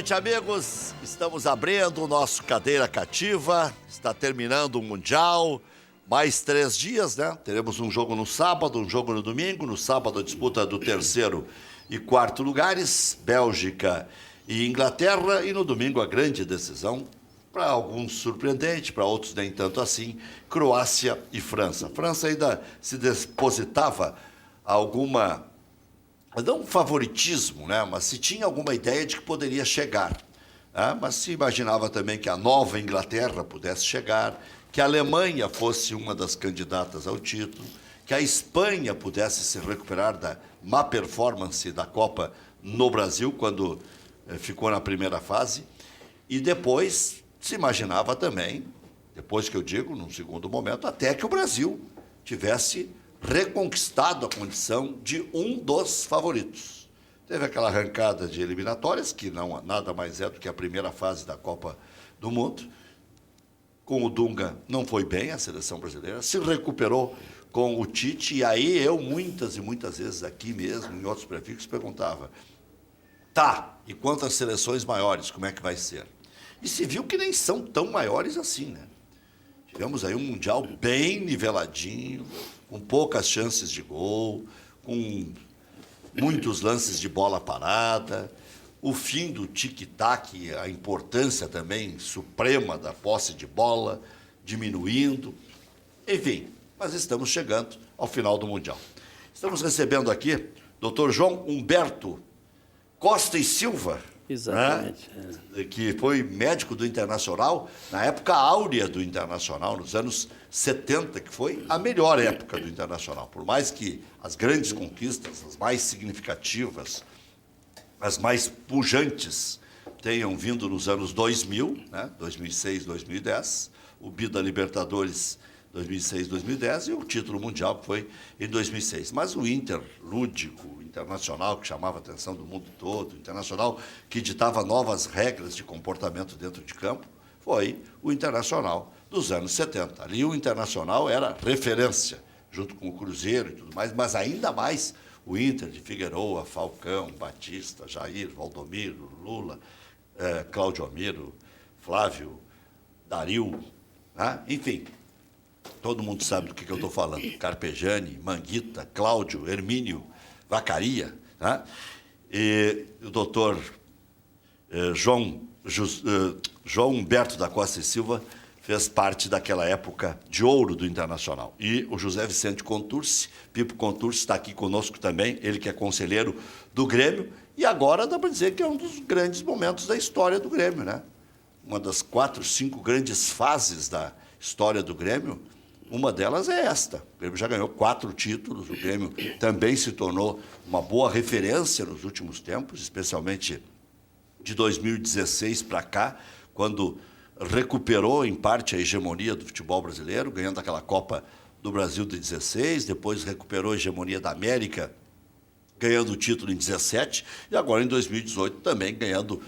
noite, amigos. Estamos abrindo o nosso Cadeira Cativa. Está terminando o Mundial. Mais 3 dias, né? Teremos um jogo no sábado, um jogo no domingo. No sábado, a disputa do 3º e 4º lugares, Bélgica e Inglaterra. E no domingo, a grande decisão, para alguns surpreendente, para outros nem tanto assim, Croácia e França. A França ainda se depositava alguma... não um favoritismo, né? Mas se tinha alguma ideia de que poderia chegar. Né? Mas se imaginava também que a nova Inglaterra pudesse chegar, que a Alemanha fosse uma das candidatas ao título, que a Espanha pudesse se recuperar da má performance da Copa no Brasil, quando ficou na primeira fase. E depois se imaginava também, depois que eu digo, num segundo momento, até que o Brasil tivesse reconquistado a condição de um dos favoritos. Teve aquela arrancada de eliminatórias, que não nada mais é do que a primeira fase da Copa do Mundo. Com o Dunga não foi bem a seleção brasileira, se recuperou com o Tite, e aí eu muitas e muitas vezes aqui mesmo, em outros prefixos, perguntava, tá, e quantas seleções maiores, como é que vai ser? E se viu que nem são tão maiores assim, né? Tivemos aí um Mundial bem niveladinho, com poucas chances de gol, com muitos lances de bola parada, o fim do tic-tac, a importância também suprema da posse de bola, diminuindo. Enfim, mas estamos chegando ao final do Mundial. Estamos recebendo aqui Dr. João Humberto Costa e Silva, exatamente, né? Que foi médico do Internacional, na época áurea do Internacional, nos anos 70, que foi a melhor época do Internacional. Por mais que as grandes conquistas, as mais significativas, as mais pujantes, tenham vindo nos anos 2000, né? 2006, 2010, o bi da Libertadores 2006, 2010 e o título mundial que foi em 2006. Mas o Inter lúdico, o Internacional, que chamava a atenção do mundo todo, o Internacional que ditava novas regras de comportamento dentro de campo, foi o Internacional dos anos 70. Ali o Internacional era referência, junto com o Cruzeiro e tudo mais, mas ainda mais o Inter de Figueroa, Falcão, Batista, Jair, Valdomiro, Lula, Cláudio Amiro, Flávio, Dario, né? Enfim, todo mundo sabe do que eu estou falando. Carpegiani, Manguita, Cláudio, Hermínio, Vacaria, né? E o doutor João Humberto da Costa e Silva fez parte daquela época de ouro do Internacional. E o José Vicente Contursi, Pipo Contursi, está aqui conosco também, ele que é conselheiro do Grêmio, e agora dá para dizer que é um dos grandes momentos da história do Grêmio, né? Uma das 4, 5 grandes fases da história do Grêmio, uma delas é esta. O Grêmio já ganhou 4 títulos, o Grêmio também se tornou uma boa referência nos últimos tempos, especialmente de 2016 para cá, quando recuperou em parte a hegemonia do futebol brasileiro, ganhando aquela Copa do Brasil de 16, depois recuperou a hegemonia da América, ganhando o título em 17, e agora em 2018 também ganhando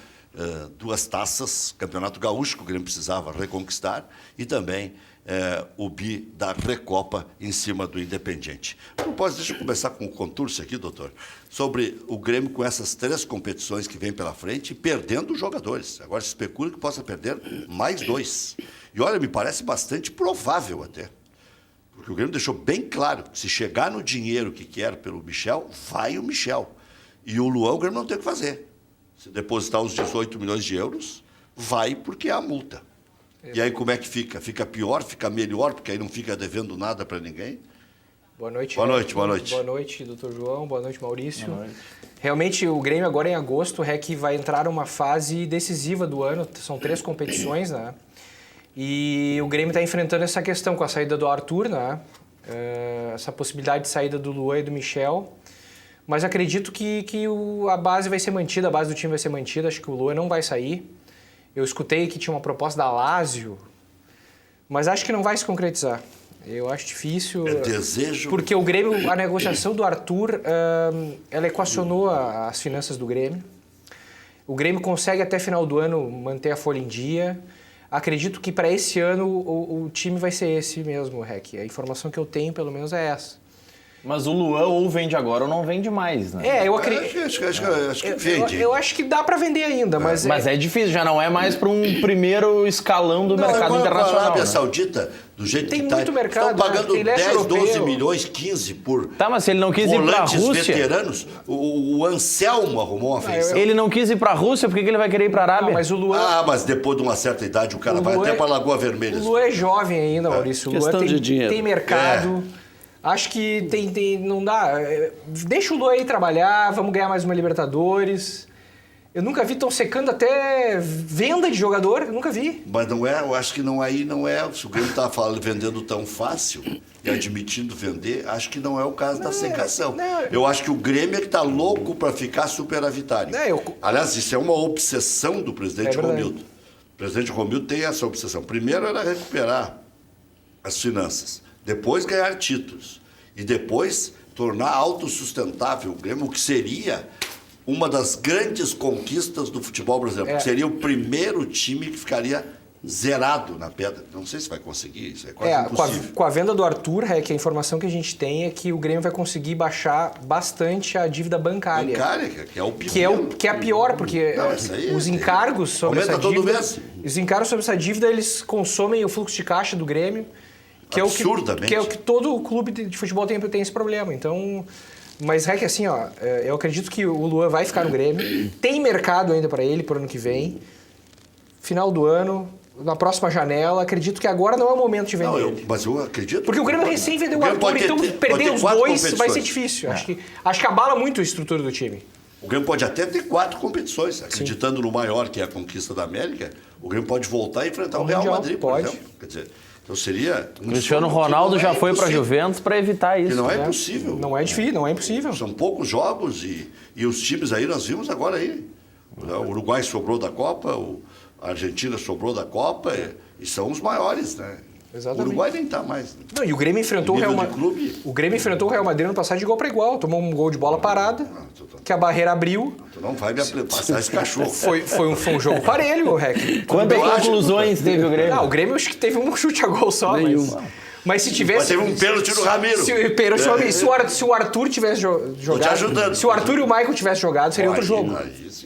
2 taças, Campeonato Gaúcho, que o Grêmio precisava reconquistar, e também o bi da Recopa em cima do Independiente. A propósito, deixa eu começar com o Contursi aqui, doutor, sobre o Grêmio com essas 3 competições que vem pela frente e perdendo os jogadores. Agora se especula que possa perder mais 2. E olha, me parece bastante provável até. Porque o Grêmio deixou bem claro que se chegar no dinheiro que quer pelo Michel, vai o Michel. E o Luan, o Grêmio não tem o que fazer. Se depositar os 18 milhões de euros, vai porque é a multa. E aí como é que fica? Fica pior, fica melhor, porque aí não fica devendo nada para ninguém? Boa noite. Boa noite, boa noite. Boa noite, doutor João. Boa noite, Maurício. Boa noite. Realmente, o Grêmio agora em agosto, o REC vai entrar numa fase decisiva do ano. São 3 competições, né? E o Grêmio está enfrentando essa questão com a saída do Arthur, né? Essa possibilidade de saída do Luan e do Michel. Mas acredito que a base vai ser mantida, a base do time vai ser mantida. Acho que o Luan não vai sair. Eu escutei que tinha uma proposta da Lazio, mas acho que não vai se concretizar. Eu acho difícil. É desejo. Porque o Grêmio, a negociação do Arthur, ela equacionou as finanças do Grêmio. O Grêmio consegue até final do ano manter a folha em dia. Acredito que para esse ano o time vai ser esse mesmo, Rec. A informação que eu tenho, pelo menos, é essa. Mas o Luan ou vende agora ou não vende mais, né? Eu acredito. Acho que vende. Eu acho que dá para vender ainda, mas... Mas é difícil, já não é mais para um primeiro escalão do mercado A internacional. Arábia né? Saudita, do jeito Tem que tá, muito mercado, estão pagando tem leste 10, 12 europeu. milhões, 15 por Tá, mas se ele não quis ir para a volantes Rússia... veteranos. O Anselmo arrumou uma feição. Ele não quis ir para a Rússia, por que ele vai querer ir para a Arábia? Não, mas o Luan... Mas depois de uma certa idade o cara O vai Luan até é- para Lagoa Vermelha. O Luan é jovem ainda, Maurício. O Luan Questão de dinheiro. tem mercado. Acho que não dá. Deixa o Luan aí trabalhar, vamos ganhar mais uma Libertadores. Eu nunca vi tão secando até venda de jogador, eu nunca vi. Mas não é, eu acho que não é. Se o Grêmio está vendendo tão fácil e admitindo vender, acho que não é o caso da secação. Eu acho que o Grêmio é que está louco para ficar superavitário. Aliás, isso é uma obsessão do presidente Romildo. O presidente Romildo tem essa obsessão. Primeiro era recuperar as finanças, depois ganhar títulos e depois tornar autossustentável o Grêmio, o que seria uma das grandes conquistas do futebol brasileiro, porque seria o primeiro time que ficaria zerado na pedra. Não sei se vai conseguir, isso é quase impossível. Com a venda do Arthur, que a informação que a gente tem é que o Grêmio vai conseguir baixar bastante a dívida bancária. Que é o pior. Que é a pior, porque os encargos sobre essa dívida... Os encargos sobre essa dívida, eles consomem o fluxo de caixa do Grêmio, que é o que todo clube de futebol tem esse problema. Então... Mas é que assim, eu acredito que o Luan vai ficar no Grêmio. Tem mercado ainda para ele pro ano que vem. Final do ano, na próxima janela. Acredito que agora não é o momento de vender. Mas eu acredito. Porque o Grêmio recém vendeu o Arthur, então perder os dois vai ser difícil. Acho que abala muito a estrutura do time. O Grêmio pode até ter 4 competições. Acreditando no maior, que é a conquista da América, o Grêmio pode voltar e enfrentar o Real Madrid, por exemplo. Quer dizer, então seria... Cristiano Ronaldo já foi para a Juventus para evitar isso. Que não é impossível. Não é difícil, não é impossível. São poucos jogos e os times aí, nós vimos agora aí. O Uruguai sobrou da Copa, a Argentina sobrou da Copa e são os maiores, né? Exatamente. O Uruguai nem está mais. Né? Não, e o Grêmio enfrentou o Grêmio enfrentou o Real Madrid no passado de igual para igual. Tomou um gol de bola parada, que a barreira abriu. Tu não vai me passar esse cachorro. Foi um jogo parelho, Rec. Quantas conclusões teve o Grêmio? O Grêmio acho que teve um chute a gol só. Mas se tivesse... Mas teve um pênalti no Ramiro. Se o Arthur tivesse jogado... Se o Arthur e o Michael tivessem jogado, seria outro jogo.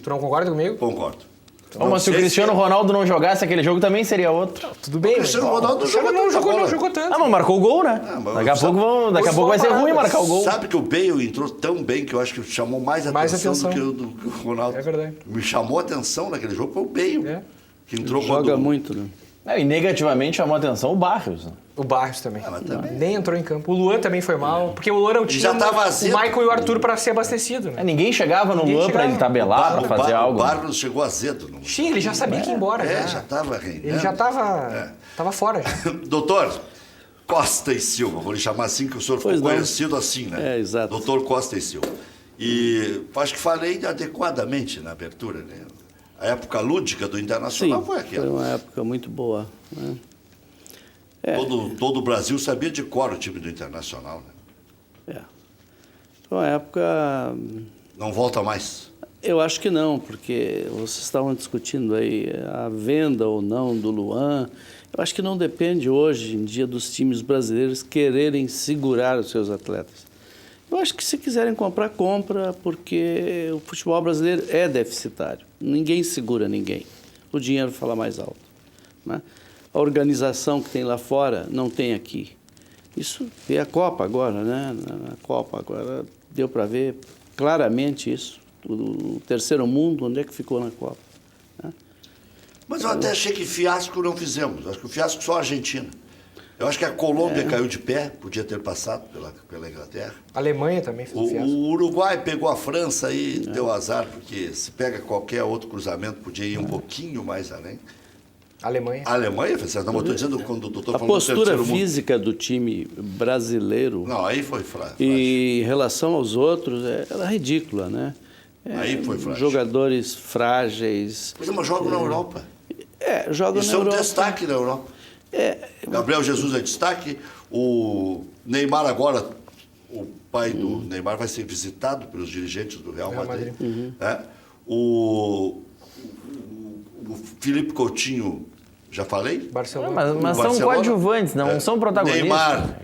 Tu não concorda comigo? Concordo. Mas se o Cristiano Ronaldo não jogasse aquele jogo, também seria outro. Tudo bem. O Cristiano Ronaldo não jogou tanto. Mas marcou o gol, né? Daqui a pouco vai ser ruim marcar o gol. Sabe que o Bale entrou tão bem que eu acho que chamou mais atenção do que o Ronaldo. É verdade. Me chamou a atenção naquele jogo foi o Bale. Que entrou Joga muito, né? E negativamente chamou a atenção o Barrios. Né? O Barrios também. Nem entrou em campo. O Luan também foi mal, porque o Luan não tinha o Michael e o Arthur para ser abastecido. Né? Ninguém chegava no Luan para ele tabelar, para fazer algo. O Barrios chegou azedo. Sim, ele já sabia que ia embora. Já estava reinando. Ele já estava fora. Já. Doutor Costa e Silva, vou lhe chamar assim, que o senhor ficou conhecido assim, né? Exato. Doutor Costa e Silva. E acho que falei adequadamente na abertura, né? A época lúdica do Internacional foi aquela. Foi uma época muito boa. Né? Todo o Brasil sabia de cor o time do Internacional. Né? Foi uma época... Não volta mais? Eu acho que não, porque vocês estavam discutindo aí a venda ou não do Luan. Eu acho que não depende hoje em dia dos times brasileiros quererem segurar os seus atletas. Eu acho que se quiserem comprar, compra, porque o futebol brasileiro é deficitário. Ninguém segura ninguém. O dinheiro fala mais alto. Né? A organização que tem lá fora não tem aqui. Isso é a Copa agora, né? Na Copa agora deu para ver claramente isso. O terceiro mundo, onde é que ficou na Copa? Né? Mas eu até achei que fiasco não fizemos. Acho que o fiasco só a Argentina. Eu acho que a Colômbia caiu de pé, podia ter passado pela Inglaterra. A Alemanha também fez um fiasco. O Uruguai pegou a França e deu azar, porque se pega qualquer outro cruzamento, podia ir um pouquinho mais além. A Alemanha. A Alemanha fez certo. Não, estou dizendo quando o doutor falou a postura física do time brasileiro... Não, aí foi frágil. E em relação aos outros, era ridícula, né? Aí foi frágil. Jogadores frágeis. Pois é, mas jogam na Europa. Jogam na Europa. Isso é um destaque na Europa. Gabriel Jesus é destaque. O Neymar agora, o pai do Neymar vai ser visitado pelos dirigentes do Real Madrid. O Felipe Coutinho, já falei? Barcelona. Mas são coadjuvantes, não são protagonistas. Neymar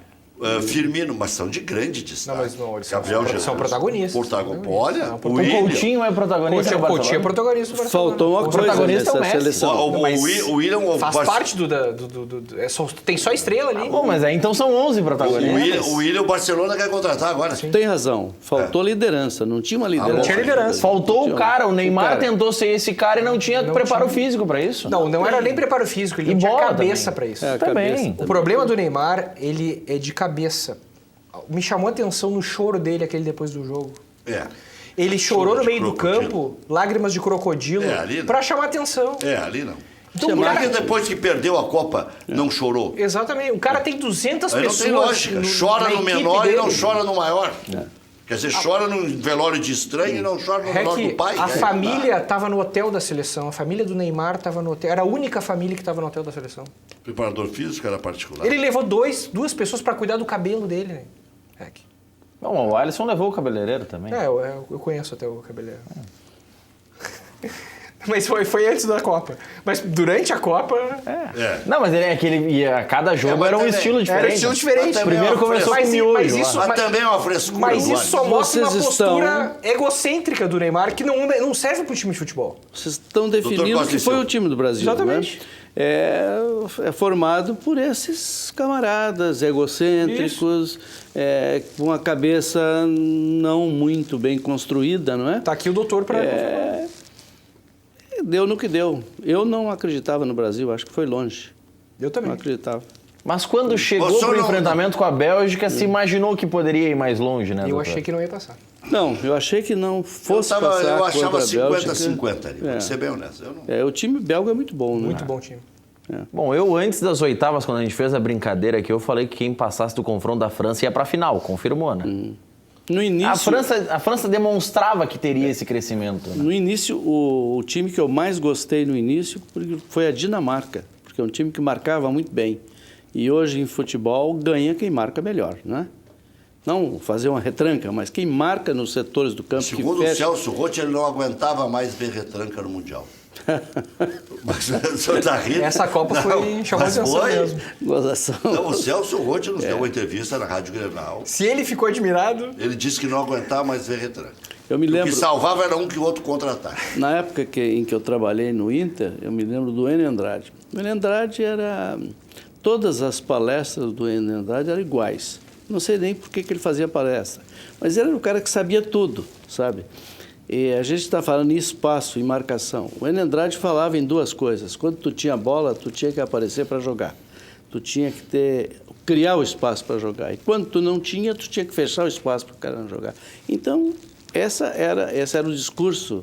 Firmino, mas são de grande destaque. Não, mas não, eles Gabriel são Jesus, protagonistas. Olha, O Coutinho é protagonista do O Coutinho é Barcelona? protagonista do Barcelona. Faltou uma O coisa protagonista é o nessa Messi. seleção. Mas o William... faz parte do tem só estrela ali. Bom, mas aí então são 11 protagonistas. O William, o Barcelona quer contratar agora. Tem razão. Faltou liderança. Não tinha uma liderança. Não tinha liderança. Faltou o cara, o Neymar cara. tentou ser esse cara e não tinha preparo físico pra isso. Não era nem preparo físico, ele E não tinha bola cabeça também. pra isso. É, a Também. cabeça. O problema do Neymar, ele é de cabeça. Me chamou a atenção no choro dele, aquele depois do jogo. Ele chorou Choro no de meio do crocodilo. campo, lágrimas de crocodilo, Ali não. pra chamar atenção. Ali não. Então, Por o cara- que depois que perdeu a Copa não chorou? Exatamente. O cara tem 200 Aí não pessoas. tem lógica. Chora na no equipe menor dele. e não chora no maior. Quer dizer, chora no velório de estranho e não chora no É velório que do pai. a né? família estava no hotel da seleção, a família do Neymar estava no hotel, era a única família que estava no hotel da seleção. Preparador físico era particular. Ele levou duas pessoas para cuidar do cabelo dele, né? Bom, o Alisson levou o cabeleireiro também. Eu conheço até o cabeleireiro. Mas foi antes da Copa. Mas durante a Copa... Não, mas ele é que ele ia, a cada jogo mas era um também- estilo diferente. Era um estilo diferente. Mas também Primeiro é uma começou frescura. com o miojo. Mas isso- lá. Mas também é uma frescura. Mas Duane. isso só mostra uma Vocês postura egocêntrica do Neymar que não serve para o time de futebol. Vocês estão definindo Costa o que e foi Silva. o time do Brasil. Exatamente. Né? É formado por esses camaradas egocêntricos, com a cabeça não muito bem construída, não é? Tá aqui o doutor para... Deu no que deu. Eu não acreditava no Brasil, acho que foi longe. Eu também. Não acreditava. Mas quando chegou Você pro não- enfrentamento com a Bélgica, se imaginou que poderia ir mais longe, né? Eu doutor? achei que não ia passar. Não, eu achei que não fosse passar Eu achava contra a Bélgica. 50-50 ali, vou ser bem honesto. Eu não... O time belga é muito bom, né? Muito bom time. Bom, eu antes das oitavas, quando a gente fez a brincadeira aqui, eu falei que quem passasse do confronto da França ia pra final, confirmou, né? No início, A França demonstrava que teria esse crescimento. Né? no início o time que eu mais gostei no início foi a Dinamarca, porque é um time que marcava muito bem. E hoje em futebol ganha quem marca melhor, né? Não fazer uma retranca, mas quem marca nos setores do campo Segundo que o fecha... Celso Roth, ele não aguentava mais ver retranca no Mundial. Mas o senhor tá rindo? Essa Copa chamou mas atenção foi. mesmo. Gozação. Não, o Celso Roth nos deu uma entrevista na Rádio Grenal. Se ele ficou admirado... Ele disse que não aguentava mais ver retranca. Eu me O lembro, que salvava era um que o outro contra-ataque. na época em que eu trabalhei no Inter, eu me lembro do Enio Andrade. O Enio Andrade era... Todas as palestras do Enio Andrade eram iguais. Não sei nem por que ele fazia palestra. Mas ele era o cara que sabia tudo, sabe? E a gente está falando em espaço, em marcação. O Enio Andrade falava em duas coisas. Quando tu tinha bola, tu tinha que aparecer para jogar. Tu tinha que criar o espaço para jogar. E quando tu não tinha, tu tinha que fechar o espaço para o cara não jogar. Então, esse era o discurso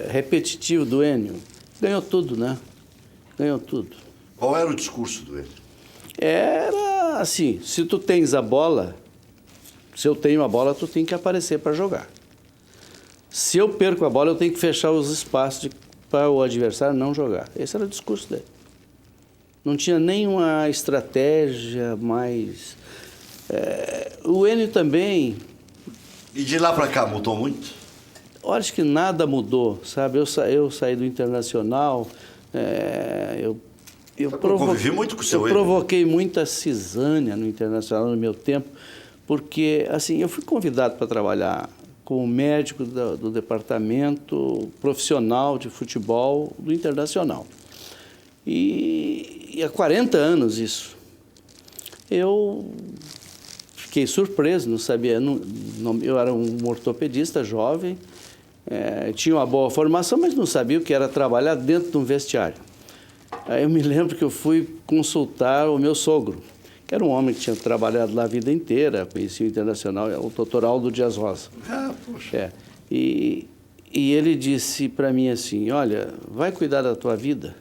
repetitivo do Enio. Ganhou tudo, né? Ganhou tudo. Qual era o discurso do ele? Era assim, se tu tens a bola, se eu tenho a bola, tu tem que aparecer para jogar. Se eu perco a bola, eu tenho que fechar os espaços para o adversário não jogar. Esse era o discurso dele. Não tinha nenhuma estratégia mais... o Enio também... E de lá para cá mudou muito? Eu acho que nada mudou, sabe? Eu saí do Internacional, eu convivi muito com o seu eu Enio. provoquei muita cisânia no Internacional no meu tempo, porque assim, eu fui convidado para trabalhar como médico do departamento profissional de futebol do Internacional. E há 40 anos isso. Eu fiquei surpreso, não sabia, eu era um ortopedista jovem, tinha uma boa formação, mas não sabia o que era trabalhar dentro de um vestiário. Aí eu me lembro que eu fui consultar o meu sogro, que era um homem que tinha trabalhado lá a vida inteira, conhecia o Internacional, o doutor Aldo Dias Rosa. Poxa. E ele disse para mim assim, olha, vai cuidar da tua vida,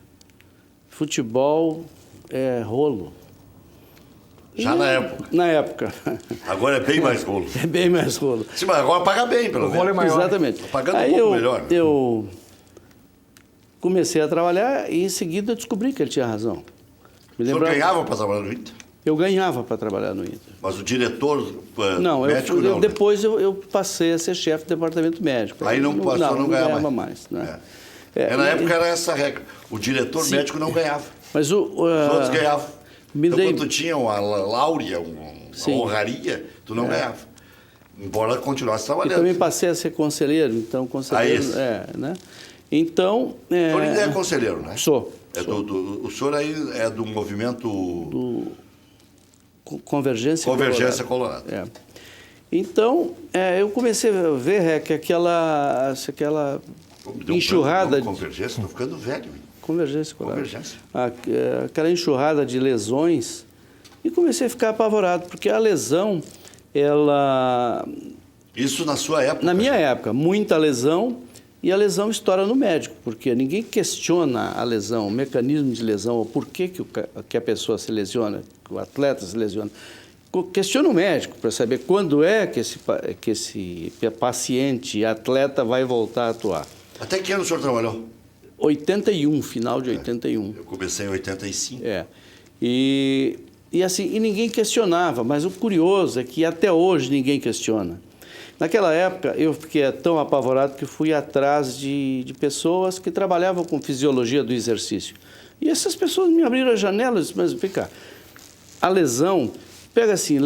futebol é rolo. Já na época. Na época. Agora é bem mais rolo. É bem mais rolo. Sim, mas agora paga bem, pelo O rolo é menos. maior. Exatamente. Tá pagando Aí um pouco melhor. Eu comecei a trabalhar e em seguida eu descobri que ele tinha razão. O senhor ganhava para trabalhar no Inter? Eu ganhava para trabalhar no Inter. Mas o diretor Não, médico não, né? depois eu passei a ser chefe do departamento médico. Aí não passou, não ganhava mais. Né? Na época era essa a regra. O diretor médico não ganhava. Mas Os outros ganhavam. Me Então, dei- quando tu tinha uma láurea, uma Sim. honraria, tu não ganhava. Embora continuasse E trabalhando. também passei a ser conselheiro, então conselheiro, isso. né? Então, O Olinda é conselheiro, né? sou. O senhor aí é do movimento Convergência Convergência Colorado. É. Então, eu comecei a ver que aquela Me deu um enxurrada branco, Convergência, estou ficando velho. Hein? Convergência Colorado. Convergência. Aquela enxurrada de lesões, e comecei a ficar apavorado, porque a lesão, ela... Isso na sua época? Na minha época, muita lesão, e a lesão estoura no médico, porque ninguém questiona a lesão, o mecanismo de lesão, o porquê que a pessoa se lesiona, que o atleta se lesiona. Questiona o médico para saber quando é que esse paciente, atleta, vai voltar a atuar. Até que ano o senhor trabalhou? 81, final de 81. Eu comecei em 85. E ninguém questionava, mas o curioso é que até hoje ninguém questiona. Naquela época, eu fiquei tão apavorado que fui atrás de pessoas que trabalhavam com fisiologia do exercício. E essas pessoas me abriram a janela e disseram, mas vem cá, a lesão, pega assim,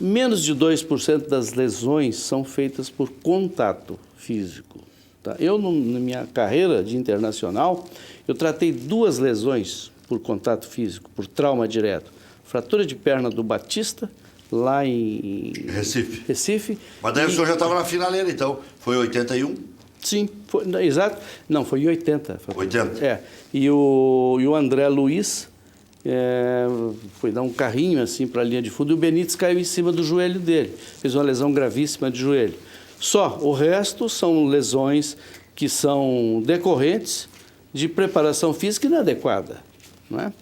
menos de 2% das lesões são feitas por contato físico. Tá? Eu, na minha carreira de internacional, eu tratei 2 lesões por contato físico, por trauma direto. Fratura de perna do Batista, lá em Recife. Mas daí o senhor já estava na finaleira, então. Foi 81? Sim, exato. Não, foi em 80. 80? E o André Luiz foi dar um carrinho assim para a linha de fundo e o Benítez caiu em cima do joelho dele. Fez uma lesão gravíssima de joelho. Só, o resto são lesões que são decorrentes de preparação física inadequada. Não é?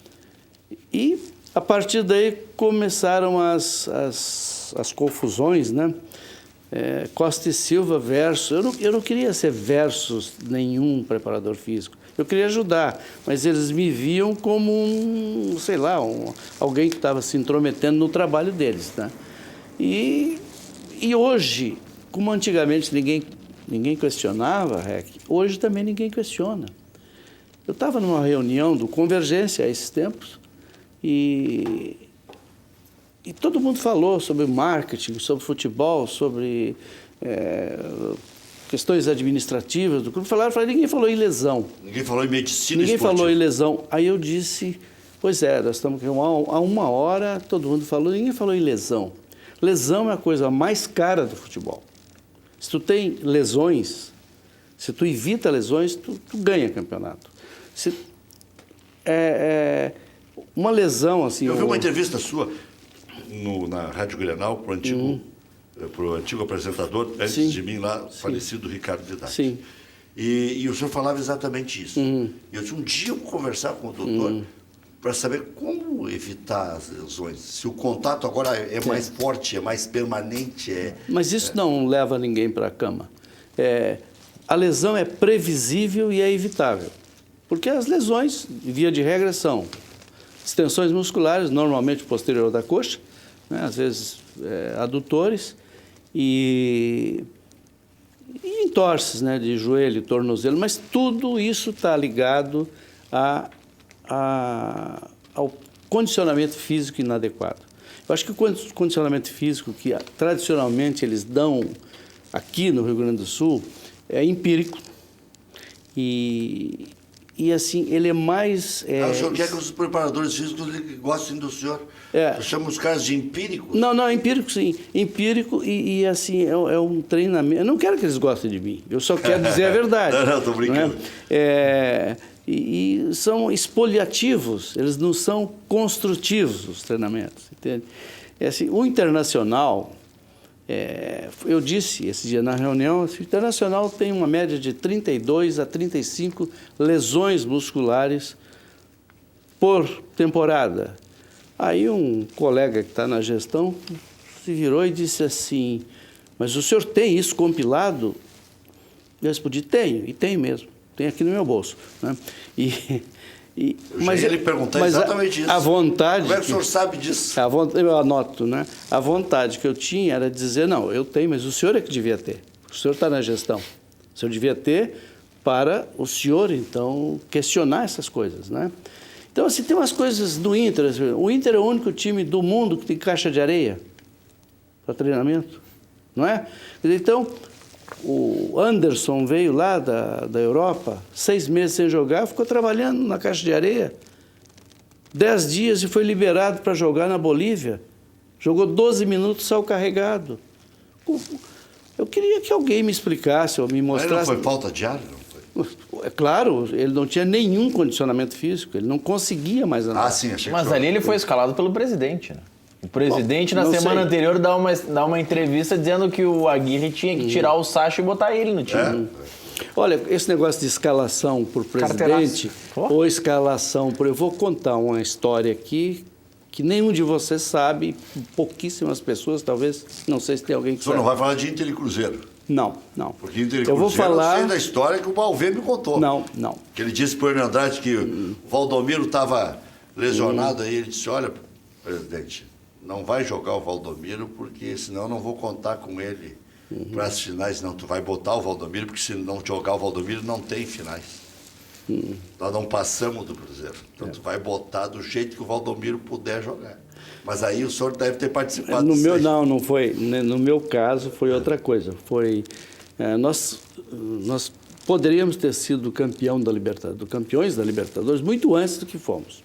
E, a partir daí, começaram as confusões, né? Costa e Silva versus... Eu não queria ser versus nenhum preparador físico. Eu queria ajudar, mas eles me viam como alguém que estava se intrometendo no trabalho deles, né? E hoje, como antigamente ninguém questionava, hoje também ninguém questiona. Eu estava numa reunião do Convergência há esses tempos, e todo mundo falou sobre marketing, sobre futebol, sobre questões administrativas do clube. Ninguém falou em lesão. Ninguém falou em medicina Ninguém esportiva. falou em lesão. Aí eu disse, pois nós estamos aqui há 1 hora, todo mundo falou, ninguém falou em lesão. Lesão é a coisa mais cara do futebol. Se tu tem lesões, se tu evita lesões, tu ganha campeonato. Uma lesão assim... Eu vi uma entrevista sua na Rádio Grenal para o antigo apresentador, antes de mim lá, falecido Ricardo Vidal. Sim. E o senhor falava exatamente isso. E eu disse, um dia eu vou conversar com o doutor para saber como evitar as lesões. Se o contato agora é mais forte, é mais permanente. Mas isso não leva ninguém para a cama. A lesão é previsível e é evitável. Porque as lesões, via de regra, são extensões musculares, normalmente posterior da coxa, né? Às vezes adutores, e entorses, né? De joelho, tornozelo, mas tudo isso está ligado ao condicionamento físico inadequado. Eu acho que o condicionamento físico que tradicionalmente eles dão aqui no Rio Grande do Sul é empírico e assim, ele é mais... o senhor quer que os preparadores físicos gostem do senhor? Chama os caras de empírico? Não, empírico sim. Empírico e assim, é um treinamento. Eu não quero que eles gostem de mim, eu só quero dizer a verdade. Não, estou brincando. E são expoliativos, eles não são construtivos, os treinamentos, entende? Assim, o internacional... eu disse esse dia na reunião, o internacional tem uma média de 32 a 35 lesões musculares por temporada. Aí um colega que está na gestão se virou e disse assim, mas o senhor tem isso compilado? Eu respondi, tenho, e tenho mesmo, tenho aqui no meu bolso, né? Mas ele perguntar exatamente isso. A vontade... Como é que o senhor sabe disso? Eu anoto, né? A vontade que eu tinha era dizer, não, eu tenho, mas o senhor é que devia ter. O senhor está na gestão. O senhor devia ter para o senhor, então, questionar essas coisas, né? Então, assim, tem umas coisas do Inter. Assim, o Inter é o único time do mundo que tem caixa de areia para treinamento, não é? Então, o Anderson veio lá da Europa, 6 meses sem jogar, ficou trabalhando na caixa de areia. 10 dias e foi liberado para jogar na Bolívia. Jogou 12 minutos, saiu carregado. Eu queria que alguém me explicasse ou me mostrasse. Mas não foi falta de ar? Não foi? É claro, ele não tinha nenhum condicionamento físico, ele não conseguia mais andar. Ah, sim, achei que Mas ali ele foi escalado pelo presidente, né? O presidente, na não semana sei. anterior, dá uma entrevista dizendo que o Aguirre tinha que tirar o Sacha e botar ele no time. Olha, esse negócio de escalação por presidente ou escalação por... Eu vou contar uma história aqui que nenhum de vocês sabe, pouquíssimas pessoas, talvez, não sei se tem alguém que O senhor sabe. não vai falar de Inter e Cruzeiro? Não, não. Porque Inter e Eu vou Cruzeiro, falar... eu sei da história que o Balvê me contou. Não, não. Que ele disse para o Hernando Andrade que o Valdomiro estava lesionado, aí ele disse, olha, presidente, não vai jogar o Valdomiro, porque senão eu não vou contar com ele para as finais. Não, tu vai botar o Valdomiro, porque se não jogar o Valdomiro, não tem finais. Nós não passamos do Cruzeiro. Então tu vai botar do jeito que o Valdomiro puder jogar. Mas aí o senhor deve ter participado No disso meu, aí. não foi. No meu caso, foi outra coisa. Foi... nós poderíamos ter sido campeão da Libertadores, campeões da Libertadores muito antes do que fomos.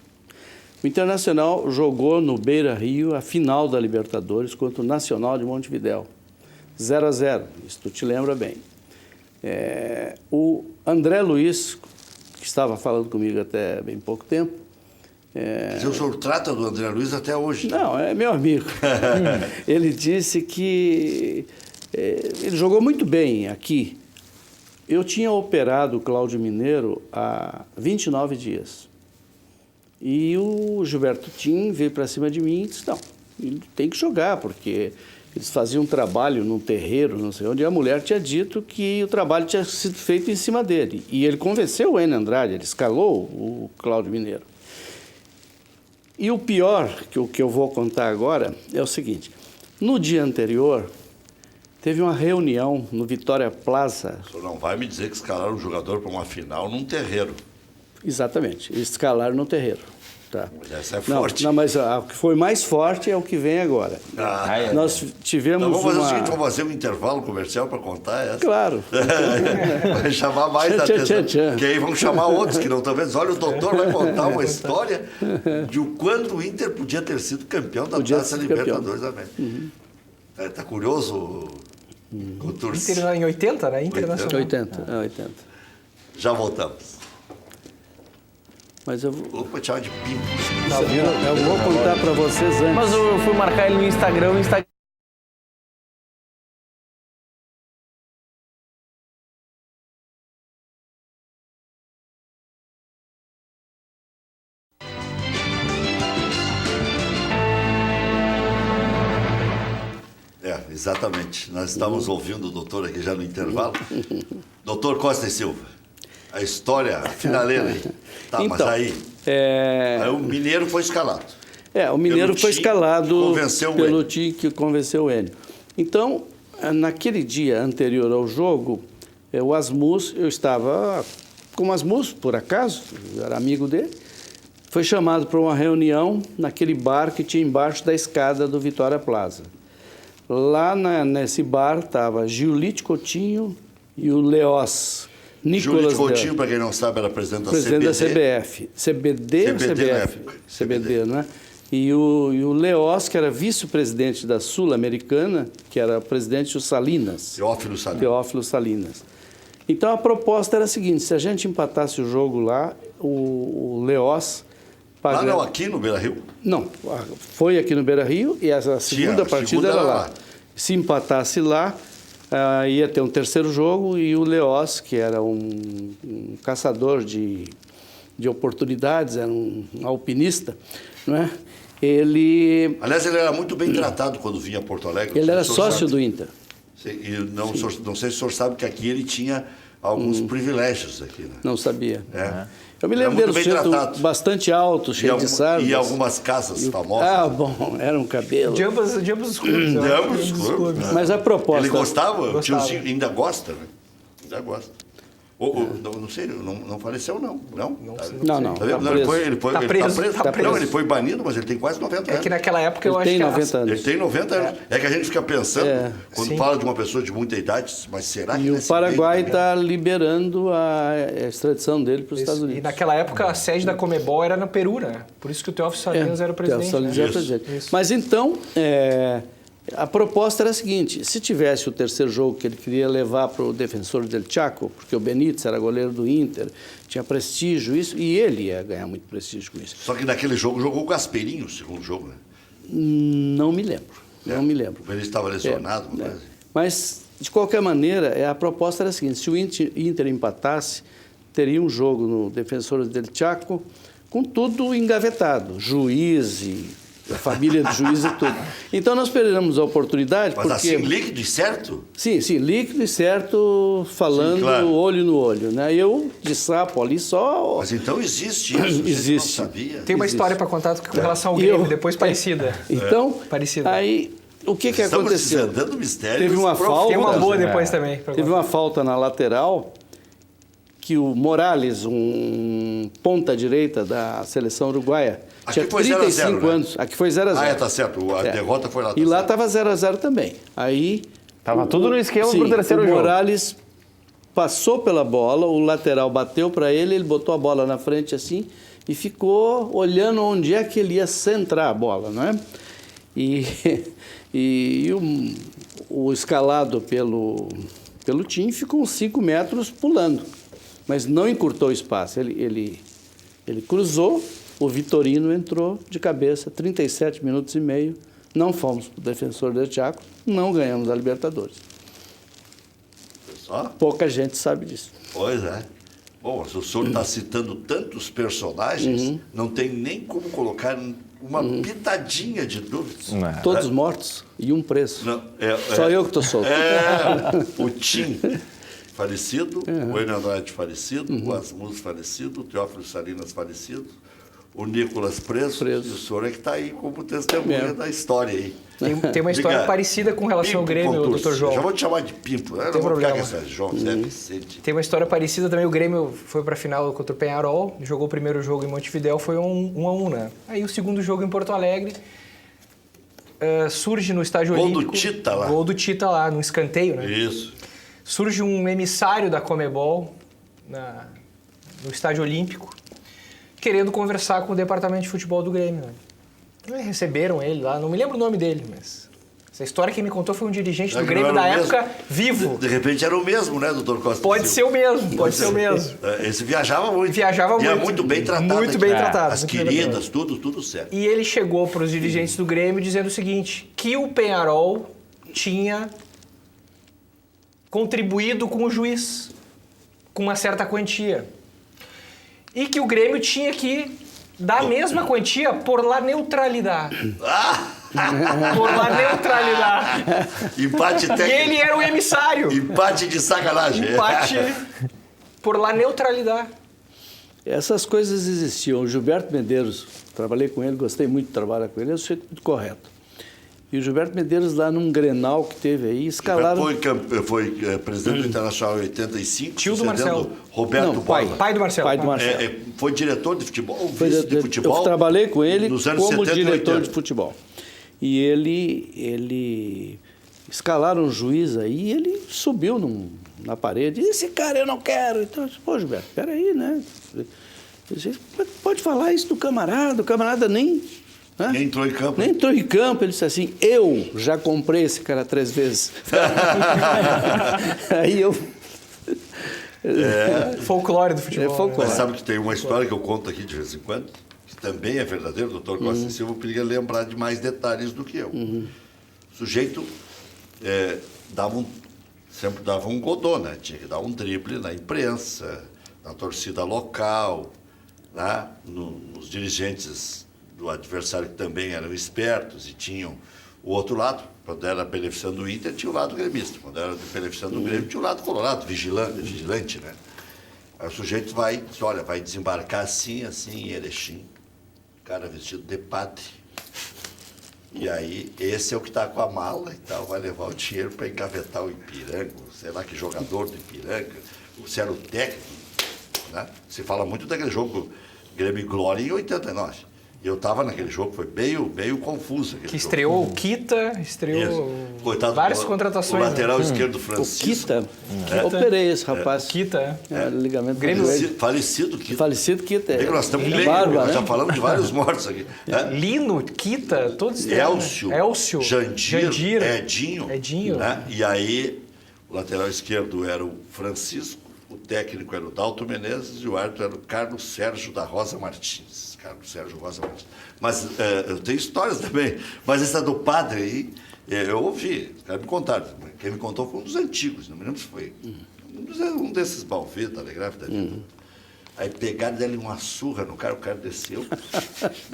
O Internacional jogou no Beira-Rio a final da Libertadores contra o Nacional de Montevidéu. 0-0, isso tu te lembra bem. O André Luiz, que estava falando comigo até bem pouco tempo... Mas o senhor trata do André Luiz até hoje. Né? Não, é meu amigo. Ele disse que ele jogou muito bem aqui. Eu tinha operado o Cláudio Mineiro há 29 dias. E o Gilberto Tim veio para cima de mim e disse, não, ele tem que jogar, porque eles faziam um trabalho num terreiro, não sei onde, e a mulher tinha dito que o trabalho tinha sido feito em cima dele. E ele convenceu o Enio Andrade, ele escalou o Cláudio Mineiro. E o pior, o que eu vou contar agora, é o seguinte. No dia anterior, teve uma reunião no Vitória Plaza. O senhor não vai me dizer que escalaram um jogador para uma final num terreiro. Exatamente, escalaram no terreiro. Tá. Mas essa é forte. Não, mas o que foi mais forte é o que vem agora. Nós tivemos Então vamos fazer o seguinte, vamos fazer um intervalo comercial para contar essa. Claro. Vai chamar mais a atenção. Que aí vão chamar outros que não estão vendo. Olha, o doutor vai contar uma história de o quanto o Inter podia ter sido campeão da Taça Libertadores da América. Está curioso o torcedor? Inter em 80, né? Internacional. 80. Já voltamos. Mas eu vou... Opa, tchau de pingo. Eu vou contar para vocês antes. Mas eu fui marcar ele no Instagram, Exatamente. Nós estávamos ouvindo o doutor aqui já no intervalo. Doutor Costa e Silva, a história, a finaleira aí. Tá, então, mas aí o Mineiro foi escalado. O Mineiro foi escalado pelo time que convenceu o Enio. Então, naquele dia anterior ao jogo, o Asmus, eu estava com o Asmus, por acaso, eu era amigo dele, foi chamado para uma reunião naquele bar que tinha embaixo da escada do Vitória Plaza. Lá nesse bar estava Giulite Coutinho e o Leós. Giulite Coutinho, para quem não sabe, era presidente da CBF. CBD ou CBF? CBD, não é? E o Leós, que era vice-presidente da Sul-Americana, que era presidente do Salinas. Teófilo Salinas. Então, a proposta era a seguinte, se a gente empatasse o jogo lá, o Leós... Lá não, aqui no Beira-Rio? Não, foi aqui no Beira-Rio e a segunda partida era lá. Se empatasse lá, ia ter um terceiro jogo e o Leós, que era um caçador de oportunidades, era um alpinista, não é? Ele... Aliás, ele era muito bem tratado quando vinha a Porto Alegre. Ele era sócio do Inter. E não sei se o senhor sabe que aqui ele tinha alguns privilégios aqui, né? Não sabia. Eu me lembro dele sendo bastante alto, cheio de sardas. E algumas casas famosas. Bom, era um cabelo. De ambos os clubes. De ambos os clubes. Mas a proposta... Ele gostava? O tiozinho ainda gosta, né? Ainda gosta. Não sei, não faleceu, não. Não? Não sei. Não. Tá vendo? Tá Ele Tá preso. Não, ele foi banido, mas ele tem quase 90 É anos. que naquela época eu Ele acho tem que 90 anos. Ele tem 90 anos. É que a gente fica pensando, quando Sim. fala de uma pessoa de muita idade, mas será que E o nesse Paraguai meio- está liberando a extradição dele para os Estados Isso. Unidos. E naquela época a sede da Comebol era no Peru, né? Por isso que o Teófilo Salinas era o presidente. Teófilo Salinas era o Isso. presidente. Isso. Mas então, a proposta era a seguinte: se tivesse o terceiro jogo que ele queria levar para o Defensor del Chaco, porque o Benítez era goleiro do Inter, tinha prestígio, isso, e ele ia ganhar muito prestígio com isso. Só que naquele jogo jogou o Gasperinho, o segundo jogo, né? Não me lembro. Não me lembro. Ele estava lesionado. É. Mas... Mas, de qualquer maneira, a proposta era a seguinte: se o Inter empatasse, teria um jogo no Defensores del Chaco com tudo engavetado, juiz e a família do juiz e tudo. Então, nós perdemos a oportunidade Mas porque... assim, líquido e certo? Sim, líquido e certo, falando Sim, claro. olho no olho, né? Eu, de sapo ali, só... Mas então existe isso, você Existe. não sabia. Tem uma Existe. história para contar com relação ao E Grêmio, eu- depois parecida. Então, Parecida. aí, o que Estamos aconteceu? desvendando mistérios. Teve uma falta... Tem uma boa É. depois também. pra Teve contar. uma falta na lateral que o Morales, um ponta-direita da seleção uruguaia, Aqui tinha foi 0 a 0, 35 né? anos. Aqui foi 0 a 0. Ah, tá certo. A derrota foi lá. E tá lá certo. estava 0 a 0 também. Aí... Tava tudo no esquema sim, pro terceiro o jogo. Morales passou pela bola, o lateral bateu para ele botou a bola na frente assim e ficou olhando onde é que ele ia centrar a bola, não é? E o escalado pelo time ficou uns 5 metros pulando, mas não encurtou o espaço. Ele cruzou, o Vitorino entrou de cabeça, 37 minutos e meio, não fomos para o Defensor del Chaco, não ganhamos a Libertadores. Só? Pouca gente sabe disso. Pois é. Bom, se o senhor está citando tantos personagens, não tem nem como colocar uma pitadinha de dúvidas. É. Todos mortos e um preso. Não, Só eu que estou solto. O Tim falecido, o Enio Andrade falecido, o Asmus falecido, o Teófilo Salinas falecido, o Nicolas preso, Preso. e o senhor é que está aí como testemunha É. da história aí. Tem uma história Diga, parecida com relação ao Pimpo Grêmio, Contursi. doutor João. Já vou te chamar de Pimpo. Eu não Tem vou ficar com problema. essa João, Zé Vicente. Tem uma história parecida também. O Grêmio foi para a final contra o Peñarol, jogou o primeiro jogo em Montevidéu, foi 1-1, né? Aí o segundo jogo em Porto Alegre surge no estádio Gol do olímpico. Tita lá. Gol do Tita lá, no escanteio, né? Isso. Surge um emissário da Comebol no estádio olímpico, querendo conversar com o departamento de futebol do Grêmio. Né? Aí receberam ele lá, não me lembro o nome dele, mas essa história que me contou foi um dirigente Será do que Grêmio não da era o época mesmo? vivo. De repente era o mesmo, né, doutor Costa? Pode ser o mesmo, pode ser o mesmo. Esse viajava muito. Viajava E era muito. muito bem tratado. Muito aqui. bem tratado, As muito bem queridas, tudo certo. E ele chegou para os dirigentes do Grêmio dizendo o seguinte, que o Peñarol tinha contribuído com o juiz, com uma certa quantia. E que o Grêmio tinha que dar a mesma quantia por la neutralidade. Por la neutralidade. Empate E técnico. ele era o emissário. Empate de sacanagem. Empate por la neutralidade. Essas coisas existiam. O Gilberto Medeiros, trabalhei com ele, gostei muito de trabalhar com ele, é um sujeito muito correto. E o Gilberto Medeiros, lá num Grenal que teve aí, escalaram... Foi presidente do Internacional em 85. Tio do sucedendo Marcelo. Roberto Não, pai. Borba. Pai do Marcelo. Pai do Marcelo. Foi diretor de futebol, Foi vice de eu futebol. trabalhei com ele nos anos como 70 e diretor 80. de futebol. E ele escalaram um juiz aí e ele subiu na parede. Esse cara eu não quero. Então, eu disse, pô, Gilberto, peraí, né? Eu disse, pode falar isso do camarada, o camarada nem... né? Nem entrou em campo. Nem entrou em campo, ele disse assim, eu já comprei esse cara 3 vezes. Aí eu... Folclore do futebol. É folclore. Mas sabe que tem uma história que eu conto aqui de vez em quando, que também é verdadeira, o doutor Costa e Silva poderia lembrar de mais detalhes do que eu. O sujeito sempre dava um godô, né? Tinha que dar um drible na imprensa, na torcida local, né? Nos dirigentes do adversário que também eram espertos e tinham o outro lado. Quando era beneficiando o Inter, tinha o lado gremista. Quando era beneficiando o Grêmio, tinha o lado colorado, vigilante, né? Aí o sujeito diz, olha, vai desembarcar assim em Erechim. Cara vestido de padre. E aí, esse é o que está com a mala e tal, vai levar o dinheiro para engavetar o Ipiranga, sei lá que jogador do Ipiranga, você era o técnico, né? Se fala muito daquele jogo Grêmio e Glória em 89. E eu estava naquele jogo, foi meio confuso. Que estreou o Kita, estreou Coitado, várias o contratações. lateral esquerdo, O Francisco. Kita, operei esse rapaz. Kita, Ligamento Grêmio- do joelho. Falecido Kita. Falecido Kita. Bem que nós estamos bem, Barba, nós né? já falamos de vários mortos aqui. Né? Lino, Kita, todos Elcio, Jandir, Edinho. Né? E aí, o lateral esquerdo era o Francisco, o técnico era o Dalton Menezes e o árbitro era o Carlos Sérgio da Rosa Martins. Carlos Sérgio Rosa Martins. Mas eu tenho histórias também. Mas essa do padre aí, eu ouvi, os caras me contaram. Quem me contou foi um dos antigos, não me lembro se foi. Um desses Balvê, da Alegrave da vida. Aí pegaram dele uma surra no cara, o cara desceu.